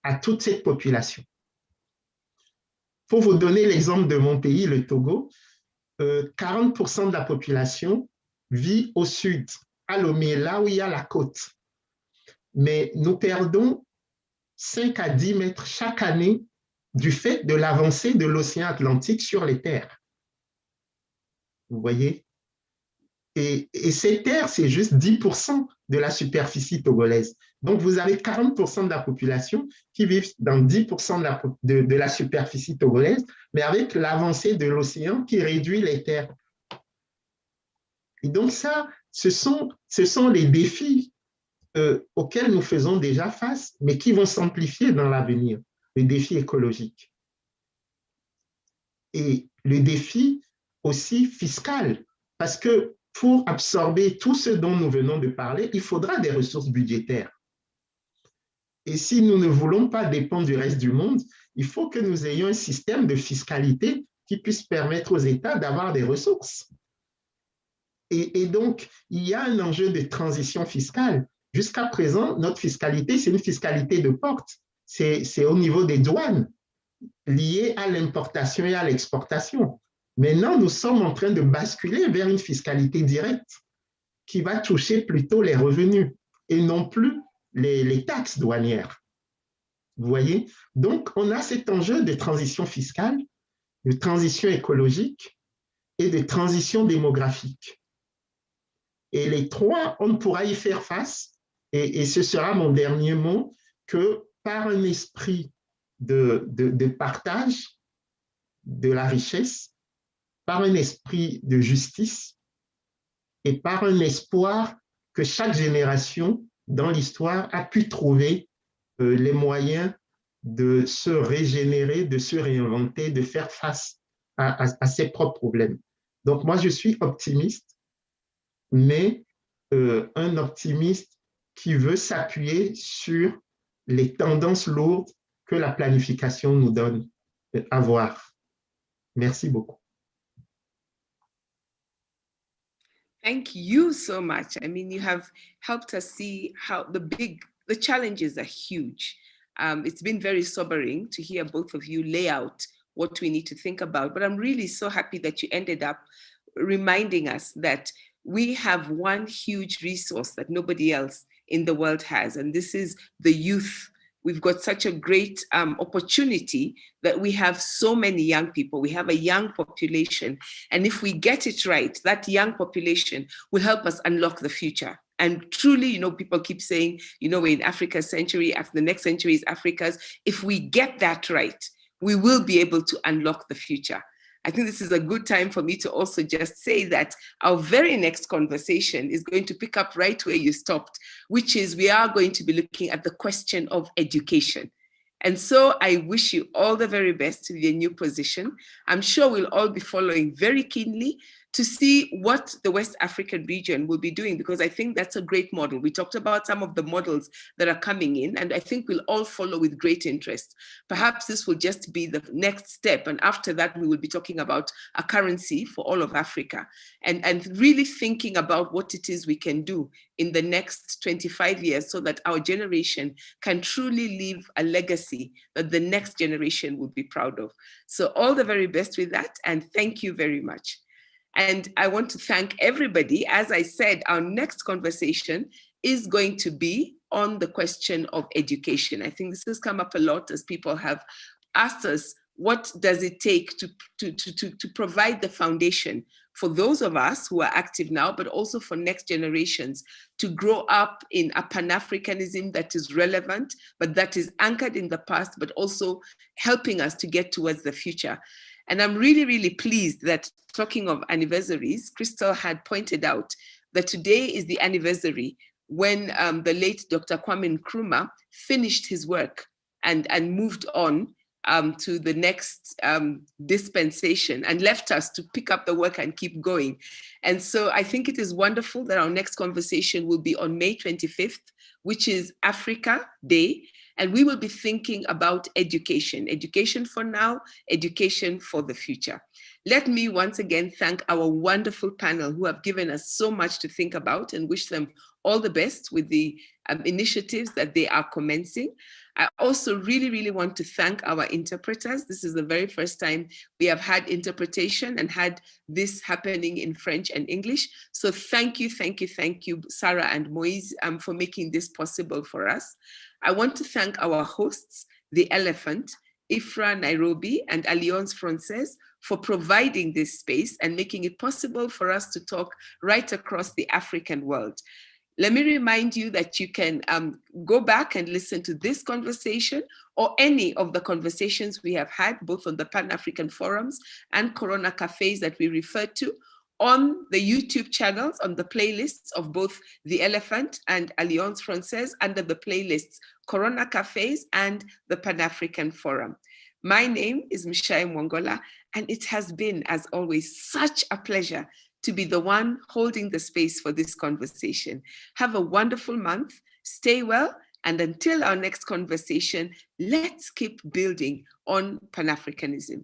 Speaker 3: à toute cette population? Pour vous donner l'exemple de mon pays, le Togo, 40% de la population vit au sud, à Lomé, là où il y a la côte. Mais nous perdons 5 à 10 mètres chaque année du fait de l'avancée de l'océan Atlantique sur les terres. Vous voyez? Et ces terres, c'est juste 10% de la superficie togolaise. Donc, vous avez 40% de la population qui vivent dans 10% de la superficie togolaise, mais avec l'avancée de l'océan qui réduit les terres. Et donc, ça, ce sont les défis auxquels nous faisons déjà face, mais qui vont s'amplifier dans l'avenir, les défis écologiques. Et le défi aussi fiscal, parce que pour absorber tout ce dont nous venons de parler, il faudra des ressources budgétaires. Et si nous ne voulons pas dépendre du reste du monde, il faut que nous ayons un système de fiscalité qui puisse permettre aux États d'avoir des ressources. Et donc, il y a un enjeu de transition fiscale. Jusqu'à présent, notre fiscalité, c'est une fiscalité de porte. C'est au niveau des douanes, liées à l'importation et à l'exportation. Maintenant, nous sommes en train de basculer vers une fiscalité directe qui va toucher plutôt les revenus et non plus les taxes douanières. Vous voyez? Donc, on a cet enjeu de transition fiscale, de transition écologique et de transition démographique. Et les trois, on pourra y faire face, et ce sera mon dernier mot, que par un esprit de partage de la richesse, par un esprit de justice et par un espoir que chaque génération dans l'histoire a pu trouver les moyens de se régénérer, de se réinventer, de faire face à ses propres problèmes. Donc moi, je suis optimiste, mais un optimiste qui veut s'appuyer sur les tendances lourdes que la planification nous donne à voir. Merci beaucoup.
Speaker 1: Thank you so much. I mean, you have helped us see how the challenges are huge. It's been very sobering to hear both of you lay out what we need to think about, but I'm really so happy that you ended up reminding us that we have one huge resource that nobody else in the world has, and this is the youth. We've got such a great opportunity that we have so many young people. We have a young population. And if we get it right, that young population will help us unlock the future. And truly, you know, people keep saying, you know, we're in Africa's century, after the next century is Africa's. If we get that right, we will be able to unlock the future. I think this is a good time for me to also just say that our very next conversation is going to pick up right where you stopped, which is we are going to be looking at the question of education. And so I wish you all the very best with your new position. I'm sure we'll all be following very keenly to see what the West African region will be doing, because I think that's a great model. We talked about some of the models that are coming in, and I think we'll all follow with great interest. Perhaps this will just be the next step, and after that, we will be talking about a currency for all of Africa, and really thinking about what it is we can do in the next 25 years so that our generation can truly leave a legacy that the next generation will be proud of. So all the very best with that, and thank you very much. And I want to thank everybody. As I said, our next conversation is going to be on the question of education. I think this has come up a lot as people have asked us, what does it take to provide the foundation for those of us who are active now, but also for next generations to grow up in a Pan-Africanism that is relevant, but that is anchored in the past, but also helping us to get towards the future. And I'm really, really pleased that, talking of anniversaries, Crystal had pointed out that today is the anniversary when the late Dr. Kwame Nkrumah finished his work and moved on to the next dispensation and left us to pick up the work and keep going. And so I think it is wonderful that our next conversation will be on May 25th, which is Africa Day. And we will be thinking about education for now, education for the future. Let me once again thank our wonderful panel who have given us so much to think about, and wish them all the best with the initiatives that they are commencing. I also really, really want to thank our interpreters. This is the very first time we have had interpretation and had this happening in French and English. So thank you, Sarah and Moise, for making this possible for us. I want to thank our hosts, The Elephant, IFRA Nairobi, and Alliance Française, for providing this space and making it possible for us to talk right across the African world. Let me remind you that you can go back and listen to this conversation or any of the conversations we have had, both on the Pan-African forums and Corona Cafes that we referred to, on the YouTube channels, on the playlists of both The Elephant and Alliance Française, under the playlists Corona Cafes and the Pan-African Forum. My name is Mishai Mwangola, and it has been, as always, such a pleasure to be the one holding the space for this conversation. Have a wonderful month, stay well, and until our next conversation, let's keep building on Pan-Africanism.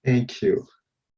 Speaker 3: Thank you.